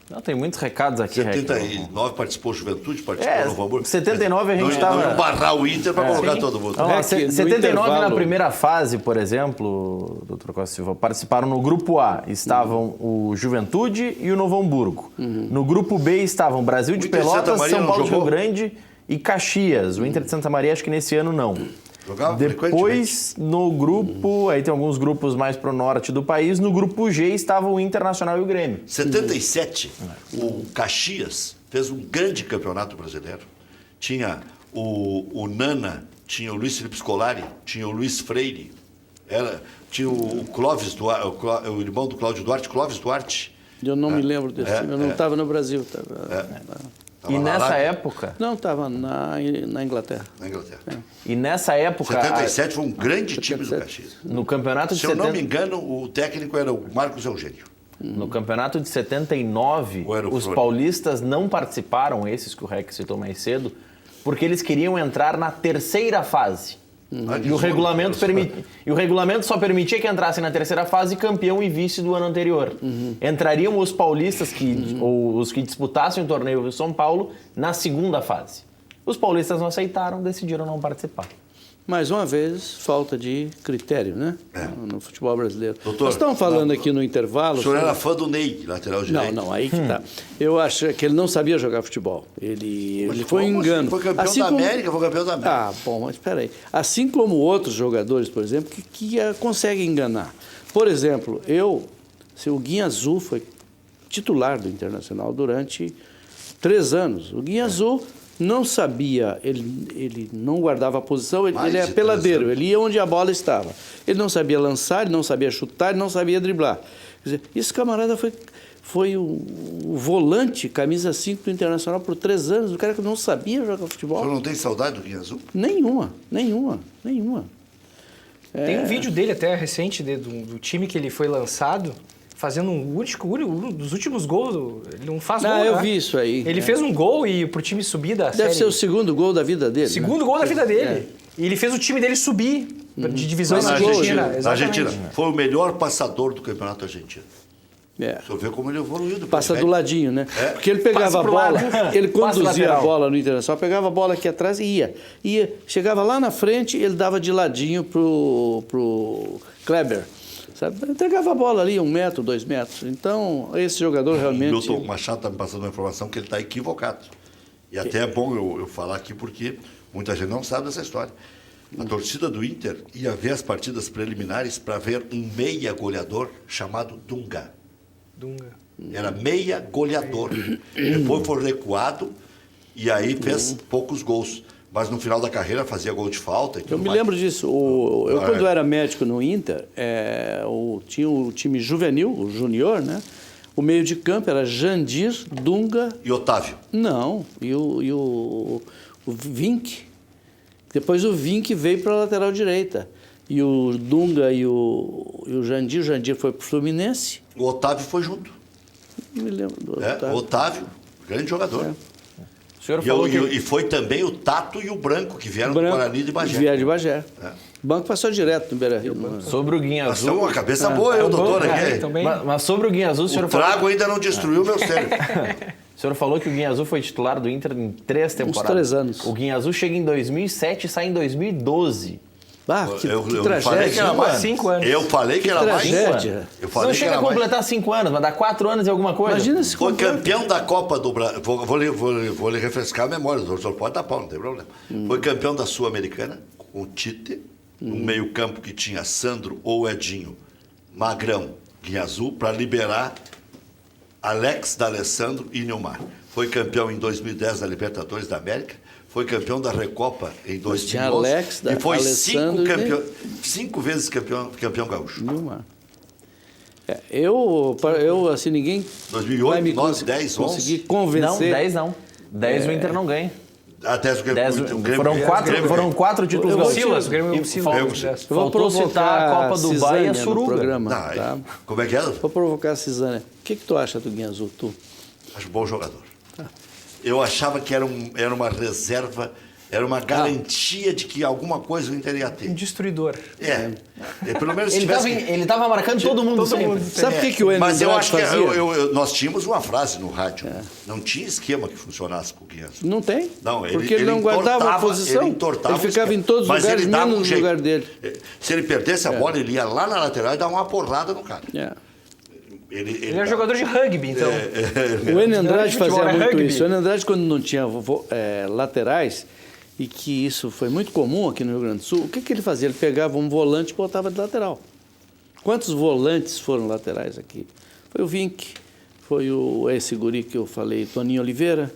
Não, tem muitos recados aqui. 79 participou Juventude, participou Novo Hamburgo. 79 a gente estava... Não barrar o Inter para colocar sim. todo mundo. Não, É, 79 na primeira fase, por exemplo, doutor Costa Silva, participaram no Grupo A. Estavam o Juventude e o Novo Hamburgo. No Grupo B estavam Brasil de Pelotas, São Paulo do Rio Grande e Caxias. O Inter de Santa Maria acho que nesse ano não. Jogava Depois, no grupo, aí tem alguns grupos mais para o norte do país, no grupo G estava o Internacional e o Grêmio. 77, o Caxias fez um grande campeonato brasileiro. Tinha o Nana, tinha o Luiz Felipe Scolari, tinha o Luiz Freire, tinha o Clóvis Duarte, o irmão do Cláudio Duarte, Clóvis Duarte. Eu não me lembro desse time, eu não estava no Brasil. E nessa época... Não, estava na Inglaterra. Na Inglaterra. E nessa época... 77 foi um grande time do Caxias. No campeonato de Se eu não me engano, o técnico era o Marcos Eugênio. No campeonato de 79, os paulistas não participaram, esses que o Rec citou mais cedo, porque eles queriam entrar na terceira fase. E o regulamento só permitia que entrassem na terceira fase campeão e vice do ano anterior. Entrariam os paulistas ou os que disputassem o torneio do São Paulo na segunda fase. Os paulistas não aceitaram, decidiram não participar. Mais uma vez, falta de critério, né? No futebol brasileiro. Doutor, nós estamos falando aqui no intervalo... O senhor era fã do Ney, lateral direito? Não, aí que tá. Eu acho que ele não sabia jogar futebol. Ele foi um engano. Foi campeão da América, foi campeão da América. Ah, bom, mas espera aí. Assim como outros jogadores, por exemplo, que conseguem enganar. Por exemplo, o Guinha Azul foi titular do Internacional durante 3 anos. O Guinha Azul não sabia, ele não guardava a posição, ele é peladeiro, ele ia onde a bola estava. Ele não sabia lançar, ele não sabia chutar, ele não sabia driblar. Quer dizer, esse camarada foi o volante, camisa 5 do Internacional por 3 anos, o cara que não sabia jogar futebol. O senhor não tem saudade do Guinha Azul? Nenhuma. Tem um vídeo dele até recente do time que ele foi lançado, fazendo um dos últimos gols. Ele não faz gol, eu né? vi isso aí. Ele fez um gol e pro time subir da série. Deve ser o segundo gol da vida dele. Segundo gol da vida dele. E ele fez o time dele subir de divisão na Argentina. Na Argentina. Foi o melhor passador do campeonato argentino. O senhor vê como ele evoluiu depois. Passa do ladinho, né? Porque ele pegava a bola, ele conduzia a bola no Internacional, pegava a bola aqui atrás e ia. Chegava lá na frente, ele dava de ladinho pro Kleber. Sabe? Entregava a bola ali 1 metro, 2 metros. Então, esse jogador realmente... O Milton Machado está me passando uma informação que ele está equivocado. E até é bom eu falar aqui porque muita gente não sabe dessa história. A torcida do Inter ia ver as partidas preliminares para ver um meia goleador chamado Dunga. Era meia goleador. Depois foi recuado e aí fez poucos gols. Mas no final da carreira fazia gol de falta. Eu me lembro disso. Eu, quando era médico no Inter, tinha o time juvenil, o júnior, né? O meio de campo era Jandir, Dunga... E Otávio? Não, e o Vink. Depois o Vink veio para a lateral direita. E o Dunga e o Jandir foi pro Fluminense. O Otávio foi junto. Não me lembro do O Otávio, grande jogador. O senhor falou que... E foi também o Tato e o Branco, que vieram do Guarani de Bagé. Vieram de Bagé. O Banco passou direto no Beira-Rio. Sobre o Guinha Nós Azul... estamos uma cabeça boa, eu, doutor, aqui. Também. Mas sobre o Guinha Azul, o senhor O falou... trago ainda não destruiu o meu cérebro. O senhor falou que o Guinha Azul foi titular do Inter em 3 temporadas. 3 anos. O Guinha Azul chega em 2007 e sai em 2012. Ah, que Eu tragédia. falei que era mais 5 anos. Eu falei que era mais. tragédia. Eu Não falei que chega era a mais. completar 5 anos, mas dá 4 anos e alguma coisa. Imagina se Foi completa. campeão da Copa do Brasil. Vou lhe refrescar a memória, o doutor pode dar pau, não tem problema. Foi campeão da Sul-Americana com o Tite, no meio-campo que tinha Sandro ou Edinho, Magrão, Guinha Azul, para liberar Alex D'Alessandro e Nilmar. Foi campeão em 2010 da Libertadores da América, foi campeão da Recopa em 2011 tinha Alex, e foi D'Alessandro 5 vezes campeão gaúcho. Nilmar. Eu, assim, ninguém 2008, vai me 9, 10, 11. conseguir Não, convencer. 10 não. 10 o Inter não ganha. Até o Grêmio. Foram 4 títulos O gaúchos. Silas, o Grêmio E Silas. Eu vou Faltou citar a Copa do Bahia e a Cisânia no Suruga. programa, Não, tá? como é que é? Vou provocar a Cisânia. O que tu acha do Guinha Azul, tu? Acho bom jogador. Eu achava que era uma reserva, era uma garantia de que alguma coisa o Inter ia Um ter. destruidor. Pelo menos se tivesse... Ele tava marcando todo mundo sempre. Sabe o que o Mas eu Enandrade acho que fazia? nós tínhamos uma frase no rádio. Não tinha esquema que funcionasse com o Guinha Azul. Não tem. Não, porque ele não guardava a posição. Ele entortava Ele ficava em todos os mas lugares, ele dava menos um no jeito. lugar dele. Se ele perdesse a bola, ele ia lá na lateral e dava uma porrada no cara. Ele era jogador de rugby, então. O Enandrade Futebol fazia é muito rugby. isso. O Enandrade, quando não tinha laterais, e que isso foi muito comum aqui no Rio Grande do Sul, o que ele fazia? Ele pegava um volante e botava de lateral. Quantos volantes foram laterais aqui? Foi o Vinck, foi esse guri que eu falei, Toninho Oliveira.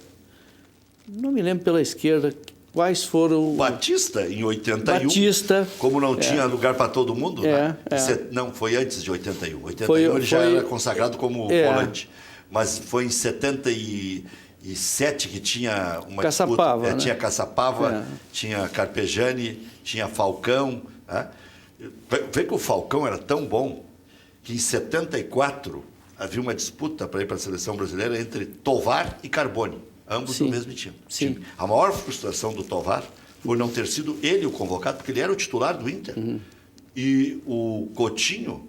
Não me lembro pela esquerda quais foram... Batista, em 81. Batista. Como não tinha lugar para todo mundo, né? Não, foi antes de 81. 81 ele já era consagrado como volante. Mas foi em 77 que tinha uma Caçapava, disputa. né? Tinha Caçapava, tinha Carpegiani, tinha Falcão. Né? Vê que o Falcão era tão bom que em 74 havia uma disputa para ir para a seleção brasileira entre Tovar e Carbone, ambos do mesmo time. Sim. A maior frustração do Tovar foi não ter sido ele o convocado, porque ele era o titular do Inter. E o Coutinho,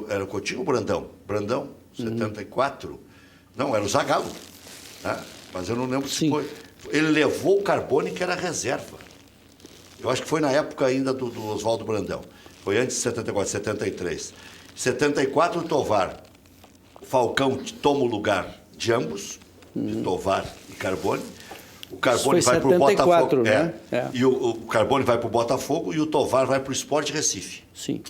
era o Coutinho ou Brandão? Brandão, 74. Não, era o Zagallo. Né? Mas eu não lembro se foi. Ele levou o Carbone, que era reserva. Eu acho que foi na época ainda do Oswaldo Brandão. Foi antes de 74, 73. Em 74, o Tovar. Falcão toma o lugar de ambos, de Tovar e Carbone. O Carbone vai para o Botafogo. Né? E o Carbone vai para o Botafogo e o Tovar vai para o Sport Recife. Sim.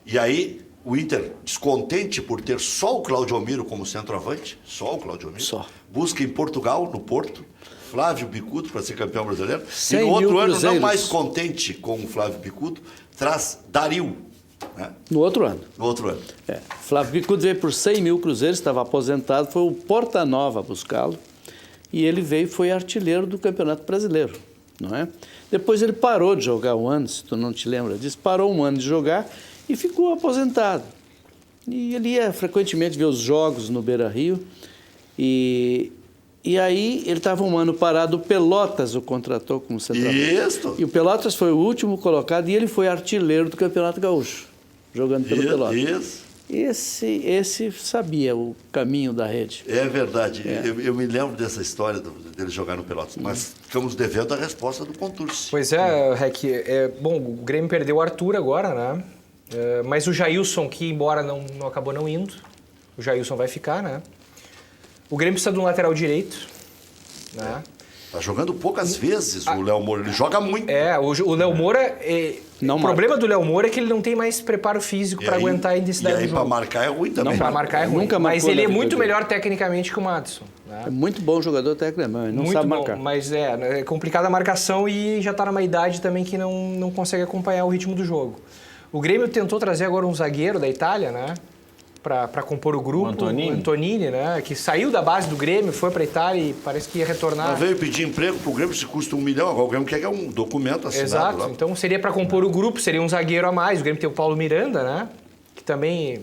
E aí, o Inter, descontente por ter só o Claudio Miro como centroavante, só o Claudio Miro, busca em Portugal, no Porto, Flávio Bicudo para ser campeão brasileiro. E no outro ano, não mais contente com o Flávio Bicudo, traz Dario. Né? No outro ano. No outro ano. Flávio Bicudo veio por 100 mil cruzeiros, estava aposentado, foi o Porta Nova buscá-lo. E ele veio e foi artilheiro do Campeonato Brasileiro, não é? Depois ele parou de jogar um ano, se tu não te lembra disso, parou um ano de jogar e ficou aposentado. E ele ia frequentemente ver os jogos no Beira-Rio. E aí ele estava um ano parado, o Pelotas o contratou como centroavante. Isso. E o Pelotas foi o último colocado e ele foi artilheiro do Campeonato Gaúcho, jogando pelo Pelotas. Isso. Esse sabia o caminho da rede. É verdade. Eu me lembro dessa história dele jogar no Pelotas, mas ficamos devendo a resposta do Contursi. Pois é, Rec. Bom, o Grêmio perdeu o Arthur agora, né? Mas o Jailson, que embora não acabou não indo, o Jailson vai ficar, né? O Grêmio precisa de um lateral direito, né? Tá jogando poucas vezes o Léo Moura, ele joga muito. O Léo Moura... o problema do Léo Moura é que ele não tem mais preparo físico para aguentar a intensidade do jogo. E aí para marcar é ruim também. Para marcar é ruim, mas ele é muito melhor tecnicamente que o Maddison. Né? É muito bom jogador tecnicamente, não sabe marcar. Mas é complicada a marcação e já está numa idade também que não consegue acompanhar o ritmo do jogo. O Grêmio tentou trazer agora um zagueiro da Itália, né? para compor o grupo. O Antonini. Né? Que saiu da base do Grêmio, foi para Itália e parece que ia retornar. Ela veio pedir emprego pro Grêmio, se custa 1 milhão, agora o Grêmio quer que é um documento assinado. Exato, lá. então seria para compor o grupo, seria um zagueiro a mais. O Grêmio tem o Paulo Miranda, né? Que também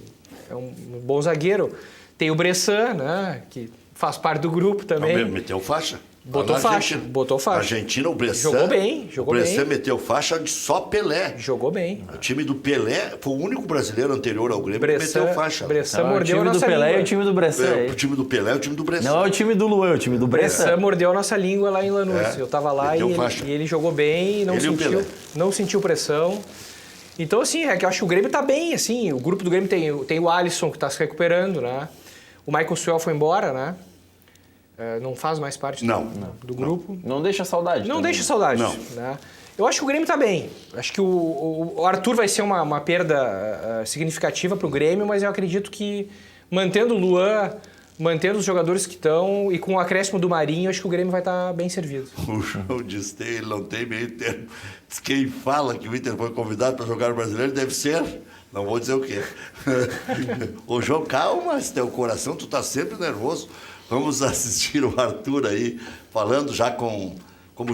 é um bom zagueiro. Tem o Bressan, né? Que faz parte do grupo também. Não, meteu faixa. Botou Na faixa, Argentina. botou faixa. Argentina, o Bressan. Jogou bem, jogou O Bressan bem. meteu faixa de só Pelé. Jogou bem. O time do Pelé foi o único brasileiro anterior ao Grêmio que meteu faixa. Bressan Não, o mordeu a time do nossa Pelé língua. e o time do Bressan. O time do Pelé é o time do Bressan. Não é o time do Luan, é o time do Bressan. Bressan mordeu a nossa língua lá em Lanús. É, Eu tava lá e meteu faixa. ele jogou bem, Ele e o Pelé. não sentiu pressão. Então, assim, é que eu acho que o Grêmio tá bem, assim. O grupo do Grêmio tem o Alisson, que tá se recuperando, né? O Michael Suel foi embora, né? Não faz mais parte do grupo. Não deixa saudade. Não também. deixa saudade. Não. Né? Eu acho que o Grêmio tá bem. Acho que o Arthur vai ser uma perda significativa pro Grêmio, mas eu acredito que mantendo o Luan, mantendo os jogadores que estão e com o acréscimo do Marinho, acho que o Grêmio vai estar bem servido. O João diz que ele não tem meio termo. Diz que quem fala que o Inter foi convidado para jogar no Brasileiro deve ser... Não vou dizer o quê. Ô, João, calma, esse teu coração, tu tá sempre nervoso. Vamos assistir o Arthur aí, falando já como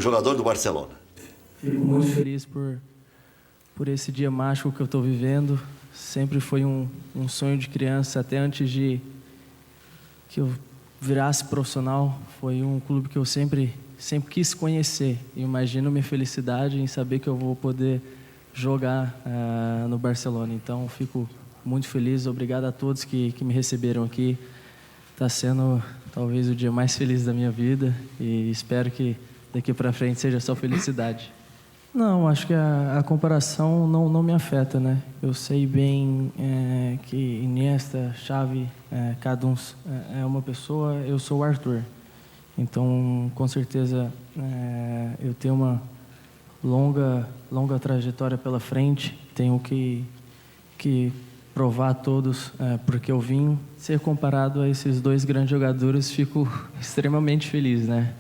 jogador do Barcelona. Fico muito feliz por esse dia mágico que eu estou vivendo. Sempre foi um sonho de criança, até antes de que eu virasse profissional. Foi um clube que eu sempre quis conhecer. E imagino minha felicidade em saber que eu vou poder jogar no Barcelona. Então, fico muito feliz. Obrigado a todos que me receberam aqui. Está sendo talvez o dia mais feliz da minha vida e espero que daqui para frente seja só felicidade. Não, acho que a comparação não me afeta, né? Eu sei bem que Iniesta, Xavi, cada um é uma pessoa, eu sou o Arthur. Então, com certeza, eu tenho uma longa trajetória pela frente, tenho que provar a todos porque eu vim ser comparado a esses dois grandes jogadores, fico extremamente feliz, né?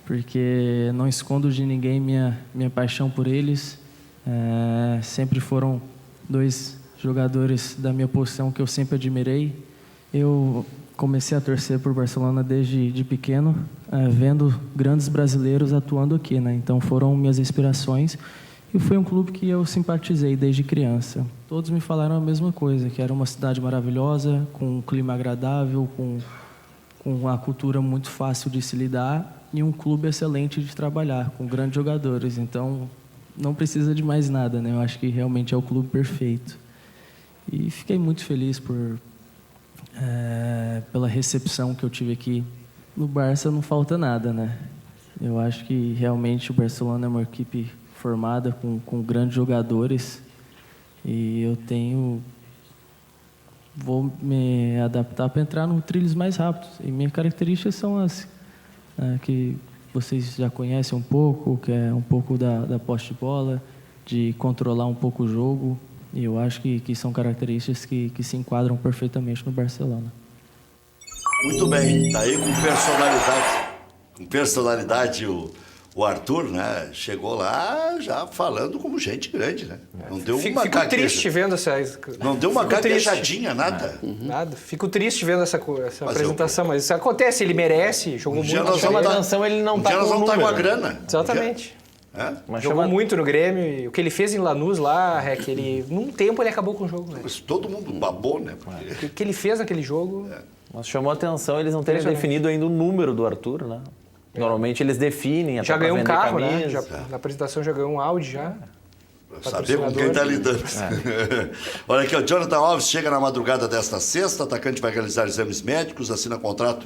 Porque não escondo de ninguém minha paixão por eles. Sempre foram dois jogadores da minha posição que eu sempre admirei. Eu comecei a torcer por Barcelona desde de pequeno, vendo grandes brasileiros atuando aqui, né? Então foram minhas inspirações e foi um clube que eu simpatizei desde criança. Todos me falaram a mesma coisa, que era uma cidade maravilhosa, com um clima agradável, com uma cultura muito fácil de se lidar e um clube excelente de trabalhar, com grandes jogadores. Então, não precisa de mais nada, né? Eu acho que realmente é o clube perfeito. E fiquei muito feliz pela recepção que eu tive aqui. No Barça não falta nada, né? Eu acho que realmente o Barcelona é uma equipe formada com grandes jogadores e vou me adaptar para entrar no trilhos mais rápidos. E minhas características são as que vocês já conhecem um pouco, que é um pouco da posse de bola, de controlar um pouco o jogo. E eu acho que são características que se enquadram perfeitamente no Barcelona. Muito bem, tá aí com personalidade o Arthur, né? Chegou lá já falando como gente grande, né? Não deu uma Fico triste vendo essa... Não deu uma Fico triste. gaguejadinha, nada. Nada. Fico triste vendo essa apresentação, mas isso acontece, ele merece, jogou dia muito. nós Chama vamos atenção, ele não Um tá dia nós com o vamos estar com a número. grana. Exatamente. Mas Jogou chama- muito no Grêmio e o que ele fez em Lanús lá, que ele, num tempo ele acabou com o jogo. Né? Mas todo mundo babou, né? Porque... O que ele fez naquele jogo... Mas chamou atenção eles não terem Impressionante. definido ainda o número do Arthur, né? Normalmente eles definem até Já pra ganhou um vender carro, né? camisa. Na apresentação já ganhou um Audi já. Saber com quem está lidando. Olha aqui, o Jonathan Alves chega na madrugada desta sexta, atacante vai realizar exames médicos, assina contrato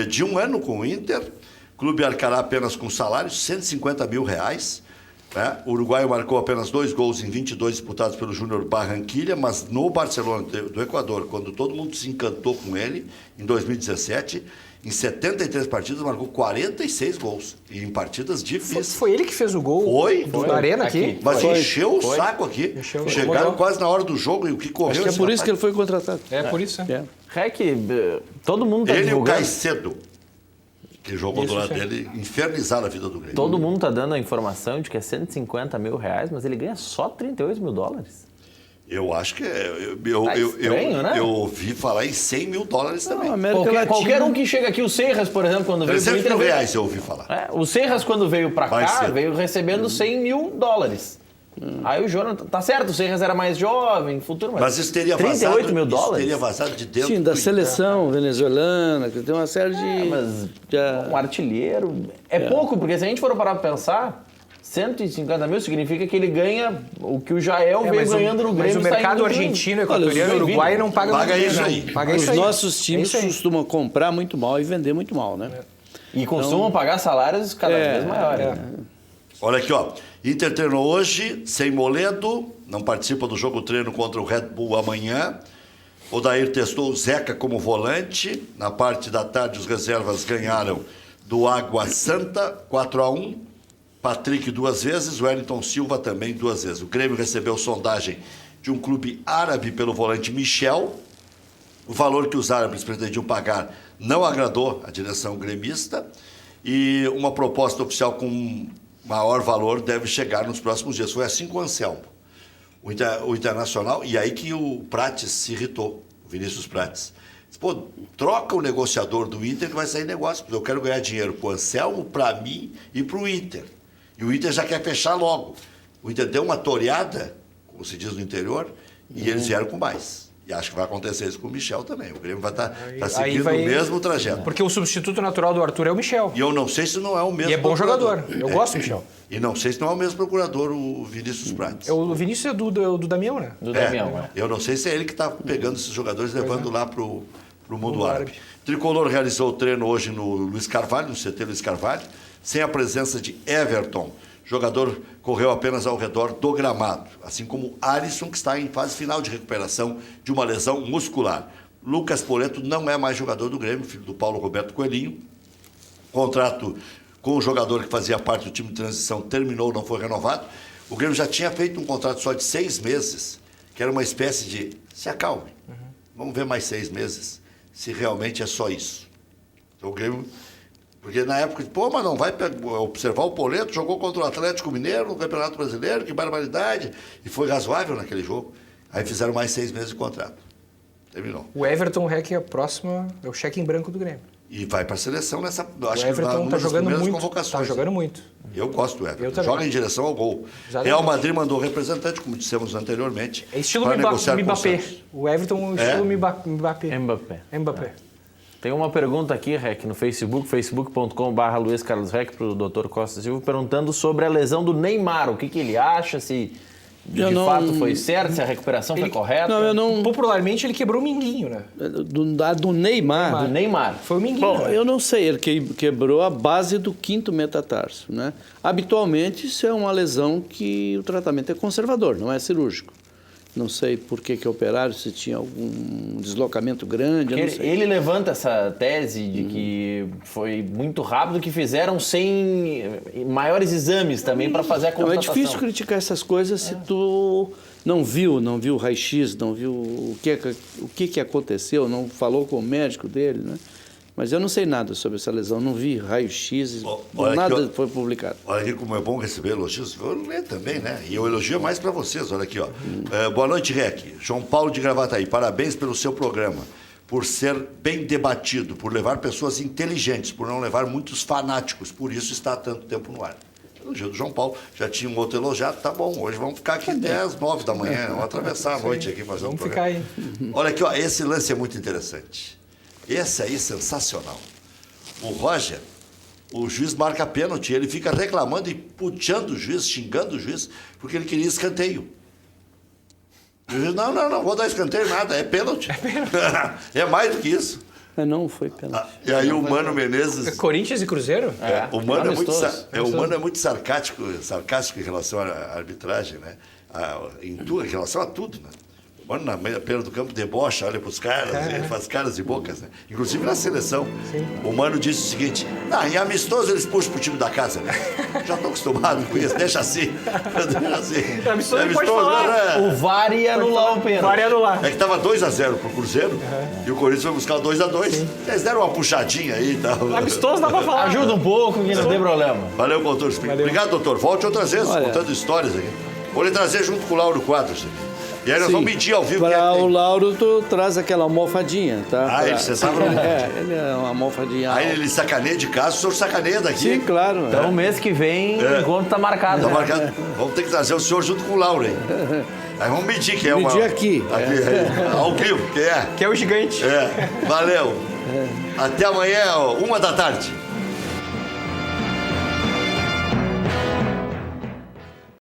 de 1 ano com o Inter, clube arcará apenas com salário, R$150 mil. Né? O uruguaio marcou apenas 2 gols em 22 disputados pelo Júnior Barranquilla, mas no Barcelona do Equador, quando todo mundo se encantou com ele, em 2017, em 73 partidas marcou 46 gols, e em partidas difíceis. Foi ele que fez o gol Foi. na arena aqui. Mas Foi. encheu o Foi. saco aqui. Encheu. Chegaram Incomodou. quase na hora do jogo e o que correu... Acho que é esse por isso que ele rapaz? foi contratado. É por isso, né? Rec, todo mundo tá Ele e o divulgando. Caicedo, que jogou do Isso, lado sim. dele, infernizaram a vida do Grêmio. Todo mundo tá dando a informação de que é R$150 mil, mas ele ganha só $38 mil. Eu acho que estranho, né? eu ouvi falar em 100 mil dólares também. Não, a América Latina... Qualquer um que chega aqui, o Serras, por exemplo, quando veio pro 300 Inter... mil reais eu ouvi falar. O Serras, quando veio pra Vai cá, ser. veio recebendo 100 mil dólares. Aí o Jonathan... Tá certo, o Serras era mais jovem, futuro, Mas isso teria 38 vazado, mil isso dólares? teria vazado de dentro Sim, da do seleção venezuelana, que tem uma série de... Mas de- um artilheiro... É pouco, porque se a gente for parar pra pensar... 150 mil significa que ele ganha o que o Jael veio mas ganhando no Grêmio. Mas o mercado saindo do- argentino, Olha, equatoriano, os uruguai não paga Paga muito bem, isso não. aí. Paga Os isso aí. nossos times É isso aí. costumam comprar muito mal e vender muito mal, né? E costumam pagar salários cada vez maiores. é. né? Olha aqui, ó. Inter treinou hoje, sem Moledo, não participa do jogo treino contra o Red Bull amanhã. O Dair testou o Zeca como volante. Na parte da tarde, os reservas ganharam do Água Santa, 4-1. Patrick 2 vezes, o Wellington Silva também 2 vezes. O Grêmio recebeu sondagem de um clube árabe pelo volante Michel. O valor que os árabes pretendiam pagar não agradou a direção gremista. E uma proposta oficial com maior valor deve chegar nos próximos dias. Foi assim com o Anselmo, o Internacional, e aí que o Prates se irritou, o Vinícius Prates. Disse, pô, troca o negociador do Inter que vai sair negócio, porque eu quero ganhar dinheiro para o Anselmo, para mim e para o Inter. E o Inter já quer fechar logo. O Inter deu uma toreada, como se diz no interior, e eles vieram com mais. E acho que vai acontecer isso com o Michel também. O Grêmio vai estar seguindo o mesmo trajeto. Porque o substituto natural do Arthur é o Michel. E eu não sei se não é o mesmo E é bom procurador. jogador. Eu gosto do Michel. E não sei se não é o mesmo procurador, o Vinícius Prates. O Vinícius é do Damião, né? Do Damião, né? Eu não sei se é ele que está pegando esses jogadores e levando lá para o mundo Mundo árabe. árabe. Tricolor realizou o treino hoje no Luiz Carvalho, no CT Luiz Carvalho, sem a presença de Everton. O jogador correu apenas ao redor do gramado, assim como Alisson, que está em fase final de recuperação de uma lesão muscular. Lucas Poleto não é mais jogador do Grêmio, filho do Paulo Roberto Coelhinho. Contrato com o jogador que fazia parte do time de transição terminou, não foi renovado. O Grêmio já tinha feito um contrato só de 6 meses, que era uma espécie de se acalme. Vamos ver mais 6 meses, se realmente é só isso. Então, o Grêmio... Porque na época, pô, mas não vai observar o Poleto, jogou contra o Atlético Mineiro no Campeonato Brasileiro, que barbaridade. E foi razoável naquele jogo. Aí fizeram mais 6 meses de contrato. Terminou. O Everton Reck é a próxima, é o cheque em branco do Grêmio. E vai para a seleção nessa... O Acho Everton numa está das jogando primeiras muito. convocações. Está jogando muito. Eu gosto do Everton. Eu também. Joga em direção ao gol. Exatamente. Real Madrid mandou representante, como dissemos anteriormente. É estilo para negociar com o Mbappé. Santos. O Everton é estilo Mbappé. Mbappé. Tem uma pergunta aqui, Rec, no Facebook, facebook.com.br Luiz Carlos Rec, para o Dr. Costa Silva, perguntando sobre a lesão do Neymar. O que ele acha, se de fato foi certo, se a recuperação foi correta. Não, eu não... Popularmente ele quebrou o minguinho, né? Do Neymar... Do Neymar. Foi o minguinho. Bom, né? eu não sei, ele quebrou a base do 5º metatarso, né? Habitualmente, isso é uma lesão que o tratamento é conservador, não é cirúrgico. Não sei por que operaram, se tinha algum deslocamento grande, eu não sei. Ele levanta essa tese de que foi muito rápido, que fizeram sem maiores exames também para fazer a Não, é constatação. difícil criticar essas coisas se tu não viu o raio-x, não viu o que aconteceu, não falou com o médico dele, né? Mas eu não sei nada sobre essa lesão, não vi raio-x, Olha nada aqui, ó. foi publicado. Olha aqui como é bom receber elogios. Eu leio também, né? E eu elogio mais para vocês. Olha aqui, ó. Boa noite, Rec. João Paulo de Gravataí. Parabéns pelo seu programa, por ser bem debatido, por levar pessoas inteligentes, por não levar muitos fanáticos. Por isso está há tanto tempo no ar. Elogio do João Paulo. Já tinha um outro elogiado. Tá bom, hoje vamos ficar aqui 10, 9 da manhã. Vamos atravessar a noite aqui fazendo Vamos programa. ficar aí. Olha aqui, ó. Esse lance é muito interessante. Esse aí, sensacional. O Roger, o juiz marca pênalti, ele fica reclamando e puteando o juiz, xingando o juiz, porque ele queria escanteio. E o juiz, não vou dar escanteio nada, é pênalti. É mais do que isso. Mas não foi pênalti. E aí o Mano Menezes... Corinthians e Cruzeiro? O Mano amistoso. o Mano é muito sarcástico em relação à arbitragem, né? Em relação a tudo, né? O Mano na beira do campo debocha, olha para os caras, ele faz caras e bocas, né? Inclusive na seleção. Sim. O Mano disse o seguinte, em amistoso eles puxam pro time da casa. Já estou acostumado com isso, deixa assim. Deixa assim. Amistoso ele pode falar. O VAR ia anular o pênalti. Vai anular. É que estava 2-0 pro Cruzeiro e o Corinthians foi buscar o 2-2. Eles deram uma puxadinha aí e tal. Amistoso dá pra falar. Ajuda um pouco, que não tem problema. Valeu, doutor. Obrigado, doutor. Volte outras vezes Olha. contando histórias aqui. Vou lhe trazer junto com o Lauro Quadros aqui. E aí nós vamos medir ao vivo quem é Para que o tem. Lauro, tu traz aquela almofadinha, tá? Ah, ele, você sabe? Ele é uma almofadinha. Aí ele sacaneia de casa, o senhor sacaneia daqui. Sim, claro. Então, mês que vem, o encontro tá marcado. Tá né? marcado. Vamos ter que trazer o senhor junto com o Lauro, hein? Aí vamos medir quem é Medir aqui. Ao vivo, quem é? Que é o gigante. É, valeu. Até amanhã, 1 da tarde.